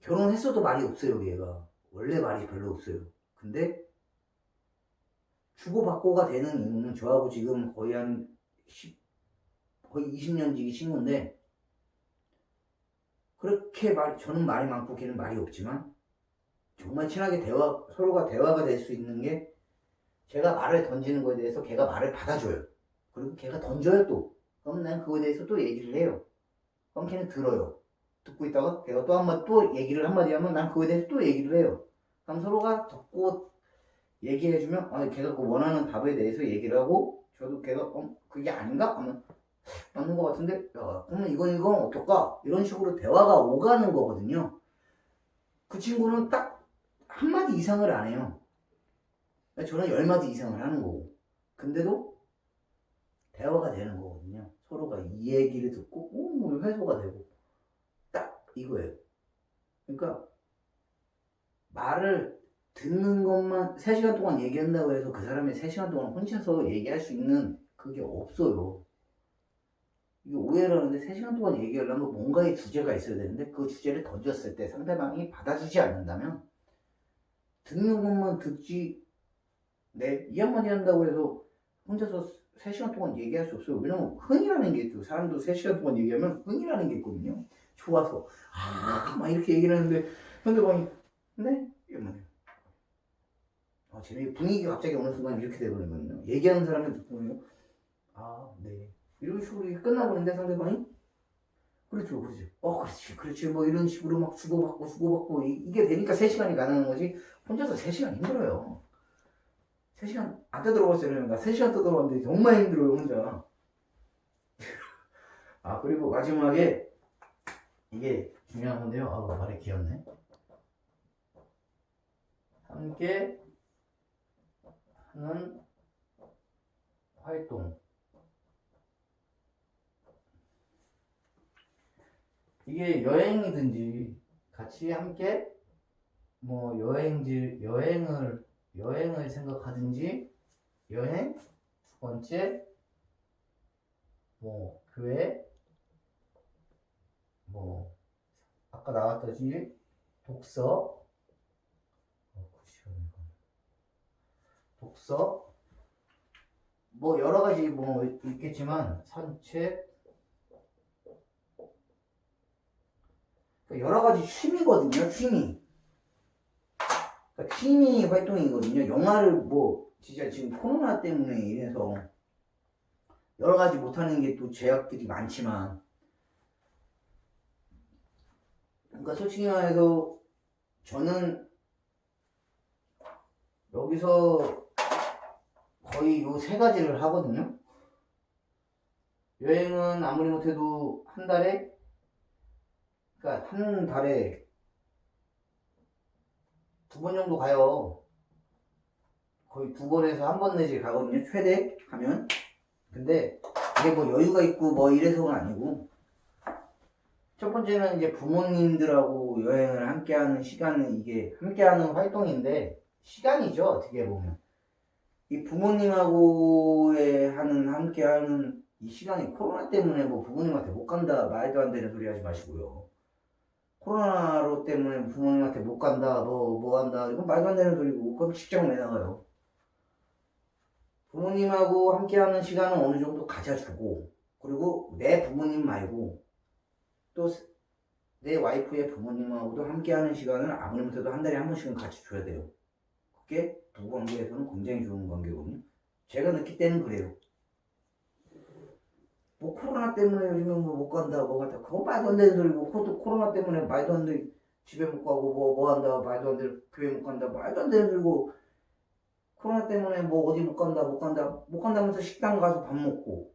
결혼했어도 말이 없어요. 걔가 원래 말이 별로 없어요. 근데 주고받고가 되는 이유는 저하고 지금 거의 20년 지기 친구인데 그렇게 저는 말이 많고 걔는 말이 없지만 정말 친하게 서로가 대화가 될 수 있는 게 제가 말을 던지는 거에 대해서 걔가 말을 받아줘요. 그리고 걔가 던져요 또. 그럼 난 그거에 대해서 또 얘기를 해요. 그럼 걔는 들어요. 듣고 있다가 걔가 또 얘기를 한마디 하면 난 그거에 대해서 또 얘기를 해요. 그럼 서로가 듣고 얘기해주면 걔가 그 원하는 답에 대해서 얘기를 하고 저도 걔가 그게 아닌가? 하면 맞는 것 같은데 야, 그러면 이건 어떨까? 이런 식으로 대화가 오가는 거거든요. 그 친구는 딱 한마디 이상을 안 해요. 저는 10마디 이상을 하는 거고 근데도 대화가 되는 거거든요. 서로가 이 얘기를 듣고 해소가 되고 딱 이거예요. 그러니까 말을 듣는 것만 3시간 동안 얘기한다고 해서 그 사람이 3시간 동안 혼자서 얘기할 수 있는 그게 없어요. 이게 오해를 하는데 3시간 동안 얘기하려면 뭔가의 주제가 있어야 되는데 그 주제를 던졌을 때 상대방이 받아주지 않는다면 듣는 것만 듣지 이 한마디 한다고 해서 혼자서 3시간 동안 얘기할 수 없어요. 왜냐면 흥이라는 게 있어요. 사람도 3시간 동안 얘기하면 흥이라는 게 있거든요. 좋아서 막 이렇게 얘기를 하는데 상대방이 네? 이러면 분위기가 갑자기 어느 순간 이렇게 되거든요. 얘기하는 사람이 듣고 네 이런 식으로 끝나버리는데 상대방이 그렇죠. 그렇지 뭐 이런 식으로 막 주고받고 이게 되니까 3시간이 가능한 거지 혼자서 3시간 힘들어요. 3시간 안 떠들어봤어요. 나 3시간 떠들어봤는데 정말 힘들어요 혼자. 그리고 마지막에 이게 중요한 건데요. 말이 귀엽네. 함께 하는 활동. 이게 여행이든지 같이 함께 뭐 여행을 생각하든지 여행, 2번째 뭐 교회, 뭐 아까 나왔듯이 독서 뭐 여러 가지 뭐 있겠지만 산책 여러 가지 취미거든요. 취미 활동이거든요. 영화를 진짜 지금 코로나 때문에 이래서 여러 가지 못하는 게 또 제약들이 많지만, 그러니까 솔직히 말해서 저는 여기서 거의 요 세 가지를 하거든요. 여행은 아무리 못해도 한 달에, 그러니까 한 달에 2번 정도 가요. 거의 2번에서 1번 내지 가거든요. 최대 가면. 근데 이게 뭐 여유가 있고 뭐 이래서가 아니고, 첫 번째는 이제 부모님들하고 여행을 함께하는 시간은 이게 함께하는 활동인데 시간이죠. 어떻게 보면 이 부모님하고의 하는 함께하는 이 시간이 코로나 때문에 뭐 부모님한테 못 간다 말도 안 되는 소리 하지 마시고요. 코로나로 때문에 부모님한테 못 간다 뭐 한다 이건 말도 안 되는 소리고 그럼 직장 왜 나가요? 부모님하고 함께하는 시간은 어느 정도 가져주고 그리고 내 부모님 말고 또 내 와이프의 부모님하고도 함께하는 시간을 아무리 못해도 한 달에 한 번씩은 같이 줘야 돼요. 그게 부부관계에서는 굉장히 좋은 관계거든요. 제가 느낄 때는 그래요. 뭐 코로나 때문에 요즘은 뭐 못 간다 뭐 간다 그거 말도 안 되는 소리고 그것도 코로나 때문에 말도 안 돼. 집에 못 가고 뭐 한다 말도 안 돼. 교회 못 간다 말도 안 되는 소리고 코로나 때문에 뭐 어디 못 간다면서 식당 가서 밥 먹고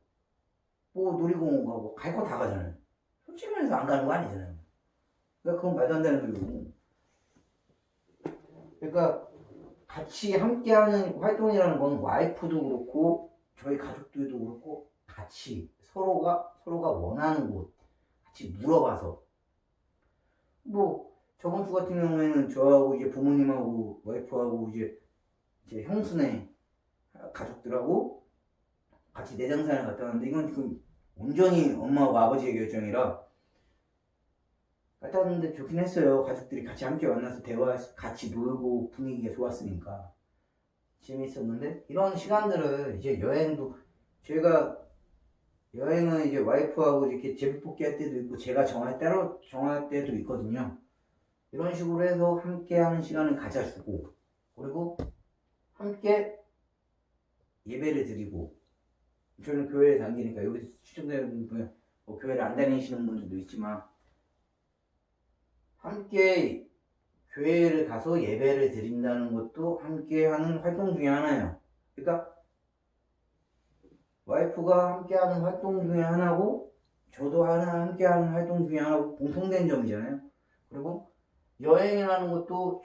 뭐 놀이공원 가고 갈 거 다 가잖아요. 솔직히 말해서 안 가는 거 아니잖아요. 그러니까 그건 말도 안 되는 소리고. 그러니까 같이 함께하는 활동이라는 건 와이프도 그렇고 저희 가족들도 그렇고 같이 서로가 원하는 곳 같이 물어봐서 뭐 저번 주 같은 경우에는 저하고 이제 부모님하고 와이프하고 이제 형수네 가족들하고 같이 내장산을 갔다 왔는데 이건 그 온전히 엄마하고 아버지의 결정이라 갔다 왔는데 좋긴 했어요. 가족들이 같이 함께 만나서 대화해서 같이 놀고 분위기가 좋았으니까 재밌었는데 이런 시간들을 이제 여행도 저희가 여행은 이제 와이프하고 이렇게 제비뽑기 할 때도 있고 제가 따로 정할 때도 있거든요. 이런 식으로 해서 함께 하는 시간을 가져주고 그리고 함께 예배를 드리고 저는 교회를 다니니까 여기서 시청자분들 보면 뭐 교회를 안 다니시는 분들도 있지만 함께 교회를 가서 예배를 드린다는 것도 함께 하는 활동 중에 하나예요. 그러니까 와이프가 함께 하는 활동 중에 하나고 저도 함께 하는 활동 중에 하나고 공통된 점이잖아요. 그리고 여행이라는 것도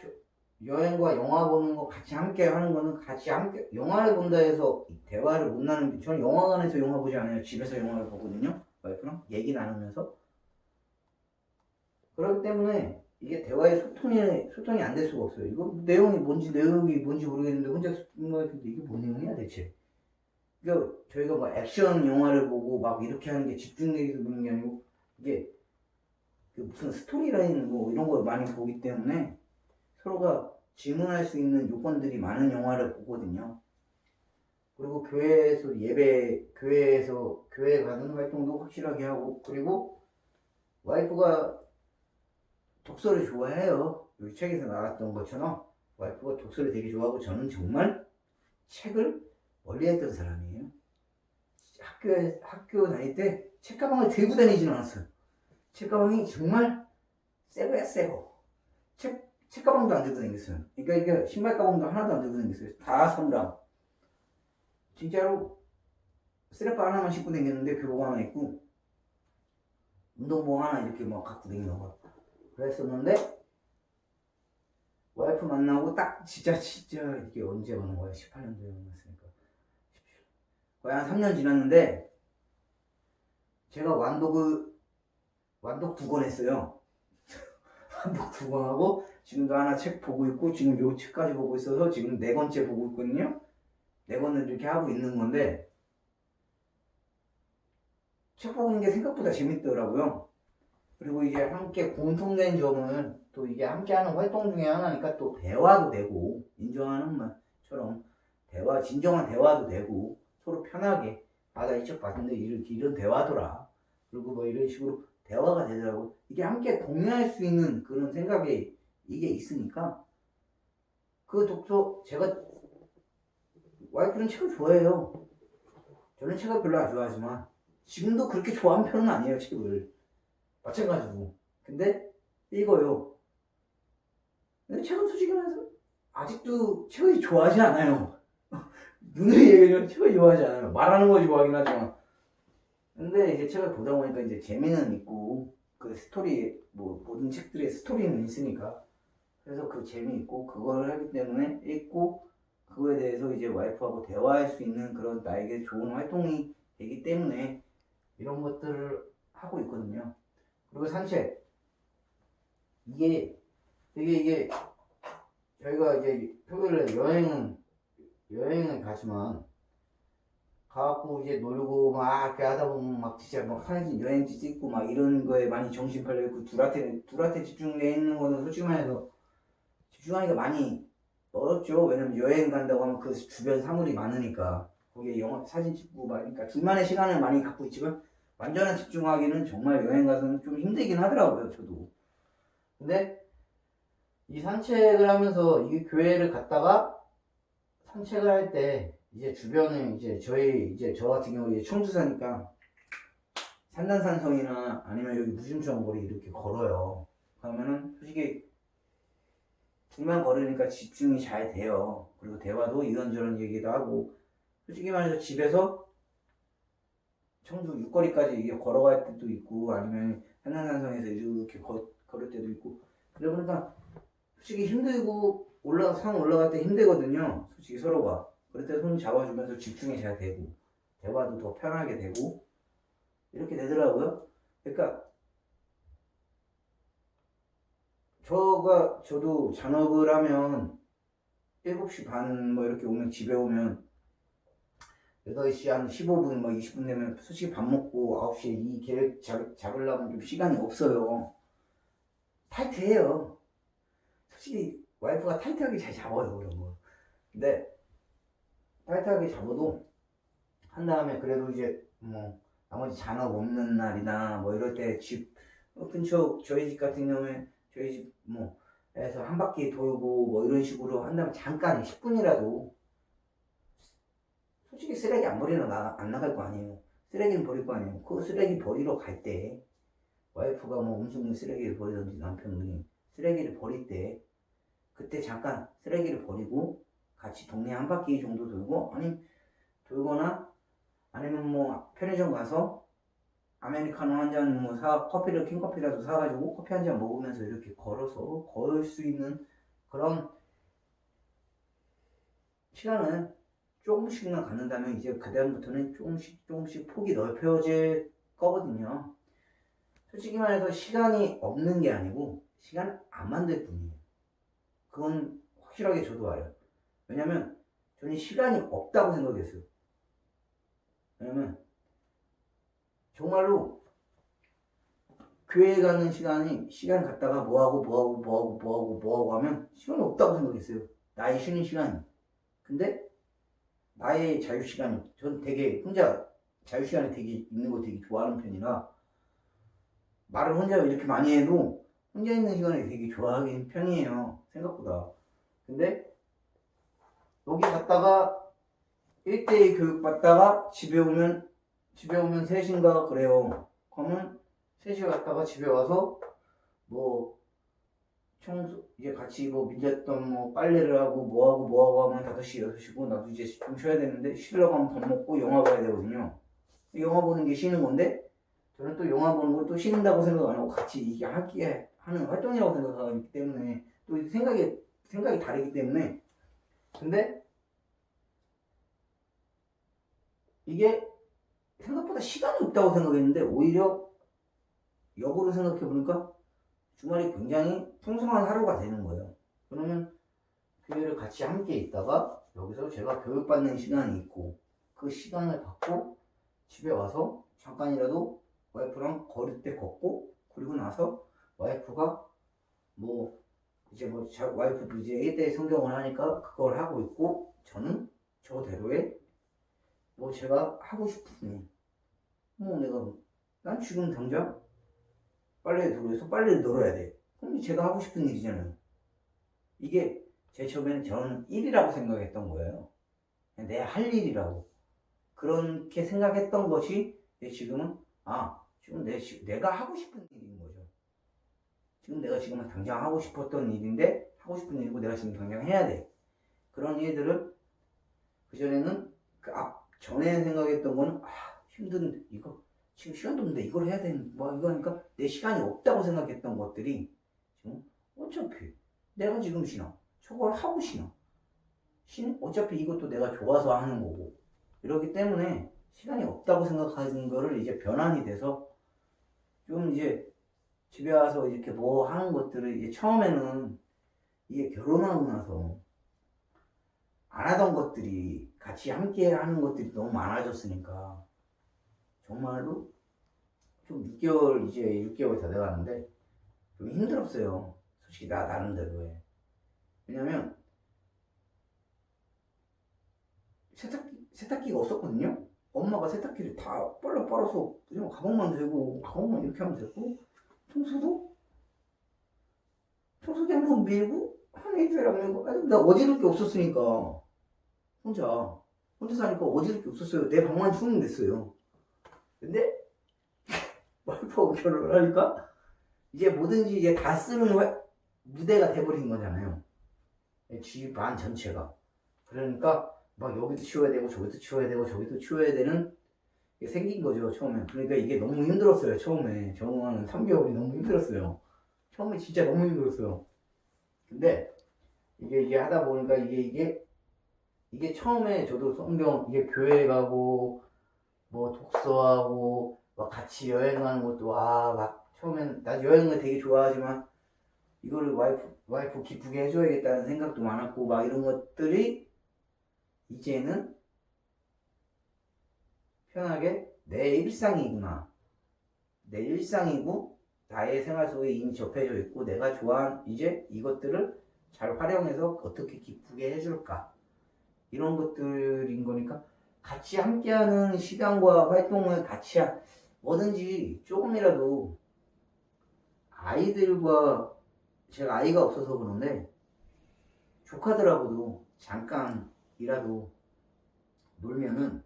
여행과 영화 보는 거 같이 함께 하는 거는 같이 함께 영화를 본다 해서 대화를 못 나누는 저는 영화관에서 영화 보지 않아요. 집에서 영화를 보거든요. 와이프랑 얘기 나누면서 그렇기 때문에 이게 대화의 소통이 안 될 수가 없어요. 이거 내용이 뭔지 모르겠는데 혼자 쓰는 거 같은데 이게 뭔 내용이야 대체? 그러니까 저희가 뭐 액션 영화를 보고 막 이렇게 하는 게 집중력에서 보는 게 아니고 이게 그 무슨 스토리라인 뭐 이런 걸 많이 보기 때문에 서로가 질문할 수 있는 요건들이 많은 영화를 보거든요. 그리고 교회에 가는 활동도 확실하게 하고 그리고 와이프가 독서를 좋아해요. 여기 책에서 나왔던 것처럼 와이프가 독서를 되게 좋아하고 저는 정말 책을 멀리했던 사람이에요. 학교 다닐 때 책가방을 들고 다니지는 않았어요. 책가방이 정말 새거야 새거. 책가방도 안 들고 다녔어요. 그러니까 이게 신발 가방도 하나도 안 들고 다녔어요. 다 선당. 진짜로 쓰레빠 하나만 신고 다녔는데 교복 하나 입고 운동복 하나 이렇게 막 갖고 다니는 거 그랬었는데 와이프 만나고 딱 진짜 이게 언제 만난 거야? 18년도에 만났으니까 거의 한 3년 지났는데 제가 완독 2권 했어요. 완독 2권 하고 지금도 하나 책 보고 있고 지금 요 책까지 보고 있어서 지금 4권째 보고 있거든요. 4권을 이렇게 하고 있는 건데 책 보는 게 생각보다 재밌더라고요. 그리고 이제 함께 공통된 점은 또 이게 함께하는 활동 중에 하나니까 또 대화도 되고 인정하는 말처럼 진정한 대화도 되고 서로 편하게 나 이 책 봤는데 이런 대화더라. 그리고 뭐 이런 식으로 대화가 되더라고. 이게 함께 공유할 수 있는 그런 생각이 이게 있으니까 그 독서 제가 와이프는 책을 좋아해요. 저는 책을 별로 안 좋아하지만 지금도 그렇게 좋아하는 편은 아니에요, 책을. 마찬가지고. 근데 읽어요. 근데 책은 솔직히 말해서 아직도 책을 좋아하지 않아요. 눈으로 얘기하면 책을 좋아하지 않아요. 말하는 거 좋아하긴 하지만. 근데 이제 책을 보다 보니까 이제 재미는 있고, 그 스토리, 뭐, 모든 책들의 스토리는 있으니까. 그래서 그 재미있고, 그걸 하기 때문에 읽고, 그거에 대해서 이제 와이프하고 대화할 수 있는 그런 나에게 좋은 활동이 되기 때문에 이런 것들을 하고 있거든요. 그리고 산책. 이게 저희가 이제 토요일에 여행을 가지만, 가갖고 이제 놀고 막 이렇게 하다 보면 막 진짜 막 사진 여행지 찍고 막 이런 거에 많이 정신 팔려 있고 둘한테 집중돼 있는 거는 솔직히 말해서 집중하기가 많이 어렵죠. 왜냐면 여행 간다고 하면 그 주변 사물이 많으니까 거기에 영화 사진 찍고 막 그러니까 둘만의 시간을 많이 갖고 있지만 완전한 집중하기는 정말 여행 가서는 좀 힘들긴 하더라고요. 저도. 근데 이 산책을 하면서 이 교회를 갔다가 산책을 할 때 이제 주변에 이제 저 같은 경우 이제 청주 사니까 산단산성이나 아니면 여기 무심천 거리 이렇게 걸어요. 그러면은 솔직히 둘만 걸으니까 집중이 잘 돼요. 그리고 대화도 이런저런 얘기도 하고 솔직히 말해서 집에서 청주 육거리까지 이게 걸어갈 때도 있고 아니면 산단산성에서 이렇게 걸을 때도 있고 그러다 보니까 솔직히 힘들고 산 올라갈 때 힘들거든요. 솔직히 서로가. 그럴 때 손 잡아주면서 집중이 잘 되고 대화도 더 편하게 되고 이렇게 되더라고요. 그러니까 저도 잔업을 하면 7시 반 뭐 이렇게 오면 집에 오면 8시 한 15분 뭐 20분 되면 솔직히 밥 먹고 9시에 이 계획 잡으려면 좀 시간이 없어요. 타이트해요. 솔직히 와이프가 타이트하게 잘 잡아요 그런 거. 근데 타이트하게 잡아도 한 다음에 그래도 이제 뭐 나머지 잔업 없는 날이나 뭐 이럴 때 집 근처 저희 집 같은 경우에 저희 집 뭐 에서 한 바퀴 돌고 뭐 이런 식으로 한다면 잠깐 10분이라도 솔직히 쓰레기 안 버리러 안 나갈 거 아니에요. 쓰레기는 버릴 거 아니에요. 그 쓰레기 버리러 갈 때 와이프가 뭐 음식물 쓰레기를 버리든지 남편분이 쓰레기를 버릴 때 그때 잠깐 쓰레기를 버리고 같이 동네 한 바퀴 정도 돌고 돌거나 아니면 뭐 편의점 가서 아메리카노 한 잔 뭐 커피를 킹커피라도 사가지고 커피 한 잔 먹으면서 이렇게 걸어서 걸을 수 있는 그런 시간을 조금씩만 갖는다면 이제 그다음부터는 조금씩 폭이 넓혀질 거거든요. 솔직히 말해서 시간이 없는 게 아니고 시간 안 만들 뿐이에요. 그건 확실하게 저도 알아요. 왜냐면 저는 시간이 없다고 생각했어요. 왜냐면 정말로 교회 가는 시간 갖다가 뭐하고 하면 시간이 없다고 생각했어요. 나의 쉬는 시간이. 근데 나의 자유시간이 전 되게 혼자 자유시간이 되게 있는 거 되게 좋아하는 편이라 말을 혼자 이렇게 많이 해도 혼자 있는 시간을 되게 좋아하는 편이에요. 생각보다. 근데 여기 갔다가 1대1 교육 받다가 집에 오면 3시인가 그래요. 그러면 3시 갔다가 집에 와서 뭐 청소 이제 같이 뭐 밀렸던 뭐 빨래를 하고 뭐하고 하면 5시 6시고 나도 이제 좀 쉬어야 되는데 쉬려고 하면 밥 먹고 영화 봐야 되거든요. 영화 보는 게 쉬는 건데 저는 또 영화 보는 걸 또 쉬는다고 생각 안 하고 같이 이게 하는 활동이라고 생각하기 때문에 또 생각이 다르기 때문에 근데 이게 생각보다 시간이 없다고 생각했는데 오히려 역으로 생각해 보니까 주말이 굉장히 풍성한 하루가 되는 거예요. 그러면 교회를 같이 함께 있다가 여기서 제가 교육받는 시간이 있고 그 시간을 갖고 집에 와서 잠깐이라도 와이프랑 걸을 때 걷고 그리고 나서 와이프가 와이프도 이제 1대1 성경을 하니까 그걸 하고 있고 저는 저대로의 제가 하고 싶은 난 지금 당장 빨래를 널어야 돼. 그럼 제가 하고 싶은 일이잖아요. 이게 제 처음에는 저는 일이라고 생각했던 거예요. 내 할 일이라고. 그렇게 생각했던 것이 지금은 지금 내가 하고 싶은 일인 거죠. 지금 내가 지금 당장 하고 싶었던 일인데 하고 싶은 일이고 내가 지금 당장 해야 돼. 그런 일들을 그전에는 전에 생각했던 거는 힘든 이거 지금 시간도 없는데 이걸 해야 되는 이거 하니까 내 시간이 없다고 생각했던 것들이 지금 어차피 내가 지금 저걸 하고 어차피 이것도 내가 좋아서 하는 거고 이러기 때문에 시간이 없다고 생각하는 거를 이제 변환이 돼서 좀 이제 집에 와서 이렇게 뭐 하는 것들을 이제 처음에는 이게 결혼하고 나서 안 하던 것들이 같이 함께 하는 것들이 너무 많아졌으니까 정말로 좀 6개월 다 돼가는데 좀 힘들었어요. 솔직히 나름대로. 왜냐면 세탁기가 없었거든요. 엄마가 세탁기를 다 빨아서 그냥 가방만 들고 가방만 이렇게 하면 되고 청소기 한번 밀고 한 일주일에 밀고 나 어지를 게 없었으니까 혼자 사니까 어지를 게 없었어요. 내 방만 치우면 됐어요. 근데 와이프하고 결혼을 하니까 이제 뭐든지 이제 다 쓰는 무대가 돼버린 거잖아요. 집 안 전체가. 그러니까 막 여기도 치워야 되고 저기도 치워야 되고 저기도 치워야 되는 게 생긴 거죠, 처음에. 그러니까 이게 너무 힘들었어요, 처음에. 적응하는 3개월이 너무 힘들었어요. 처음에 진짜 너무 힘들었어요. 근데 이게 하다 보니까 이게 처음에 저도 성경 이게 교회 가고 뭐 독서하고 막 같이 여행하는 것도 막 처음엔 나 여행을 되게 좋아하지만 이거를 와이프 기쁘게 해줘야겠다는 생각도 많았고 막 이런 것들이 이제는 편하게 내 일상이구나. 내 일상이고 나의 생활 속에 이미 접해져 있고 내가 좋아하는 이제 이것들을 잘 활용해서 어떻게 기쁘게 해줄까. 이런 것들인 거니까 같이 함께하는 시간과 활동을 같이 뭐든지 조금이라도 아이들과 제가 아이가 없어서 그런데 조카들하고도 잠깐이라도 놀면은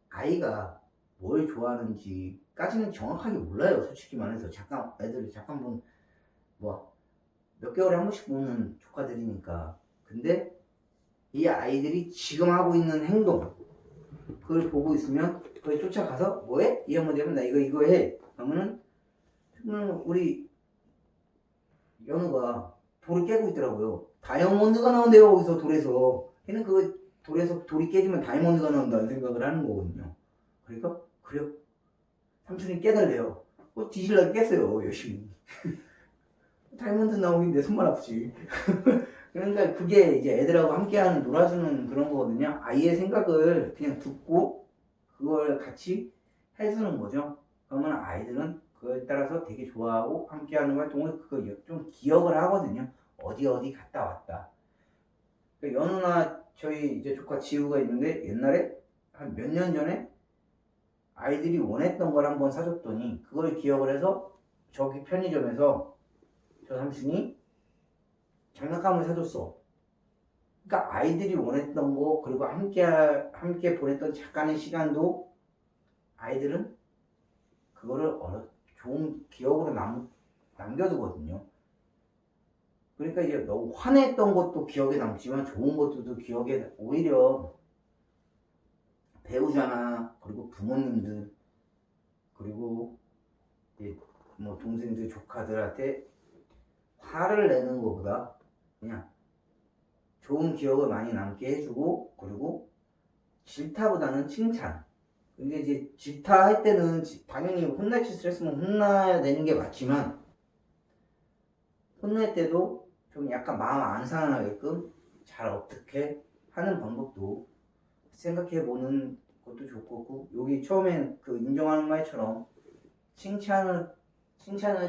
아이가 뭘 좋아하는지까지는 정확하게 몰라요. 솔직히 말해서 애들이 잠깐 몇 개월에 한 번씩 보는 조카들이니까. 근데 이 아이들이 지금 하고 있는 행동 그걸 보고 있으면 거기 쫓아가서 뭐해? 이 한마디 하면 나 이거 해. 그러면은 우리 연우가 돌을 깨고 있더라고요. 다이아몬드가 나온대요. 거기서 돌에서. 걔는 돌에서 돌이 깨지면 다이아몬드가 나온다는 생각을 하는 거거든요. 그러니까 그래요. 삼촌이 깨달래요. 뒤질라게 깼어요. 열심히. 다이아몬드 나오긴 내 손만 아프지. 그러니까 그게 이제 애들하고 함께하는 놀아주는 그런 거거든요. 아이의 생각을 그냥 듣고 그걸 같이 해주는 거죠. 그러면 아이들은 그거에 따라서 되게 좋아하고 함께하는 활동을 그걸 좀 기억을 하거든요. 어디 갔다 왔다. 그러니까 연우나 저희 이제 조카 지우가 있는데 옛날에 한 몇 년 전에 아이들이 원했던 걸 한번 사줬더니 그걸 기억을 해서 저기 편의점에서 저 삼촌이 장난감을 사줬어. 그러니까 아이들이 원했던 거 그리고 함께 보냈던 잠깐의 시간도 아이들은 그거를 좋은 기억으로 남겨두거든요. 그러니까 이제 너무 화냈던 것도 기억에 남지만 좋은 것들도 기억에 오히려 배우자나 그리고 부모님들 그리고 뭐 동생들 조카들한테 화를 내는 것보다 그냥 좋은 기억을 많이 남게 해주고 그리고 질타보다는 칭찬. 근데 이제 질타할 때는 당연히 혼날 짓을 했으면 혼나야 되는 게 맞지만 혼낼 때도 좀 약간 마음 안 상하게끔 잘 어떻게 하는 방법도 생각해보는 것도 좋고 여기 처음엔 그 인정하는 말처럼 칭찬을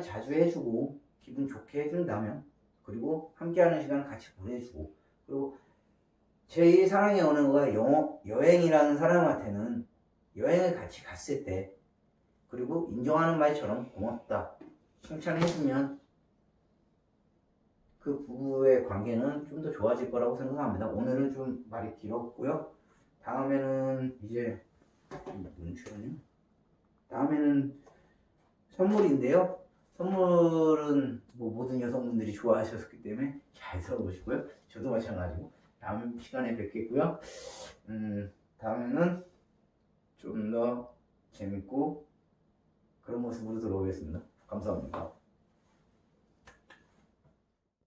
자주 해주고 기분 좋게 해준다면 그리고 함께하는 시간 같이 보내주고 그리고 제일 사랑의 언어가 여행이라는 사람한테는 여행을 같이 갔을 때 그리고 인정하는 말처럼 고맙다 칭찬해주면 그 부부의 관계는 좀 더 좋아질 거라고 생각합니다. 오늘은 좀 말이 길었고요. 다음에는 이제 눈치는요. 다음에는 선물인데요. 선물은 뭐 모든 여성분들이 좋아하셨기 때문에 잘 들어보시고요. 저도 마찬가지고 다음 시간에 뵙겠고요. 다음에는 좀 더 재밌고 그런 모습으로 들어오겠습니다. 감사합니다.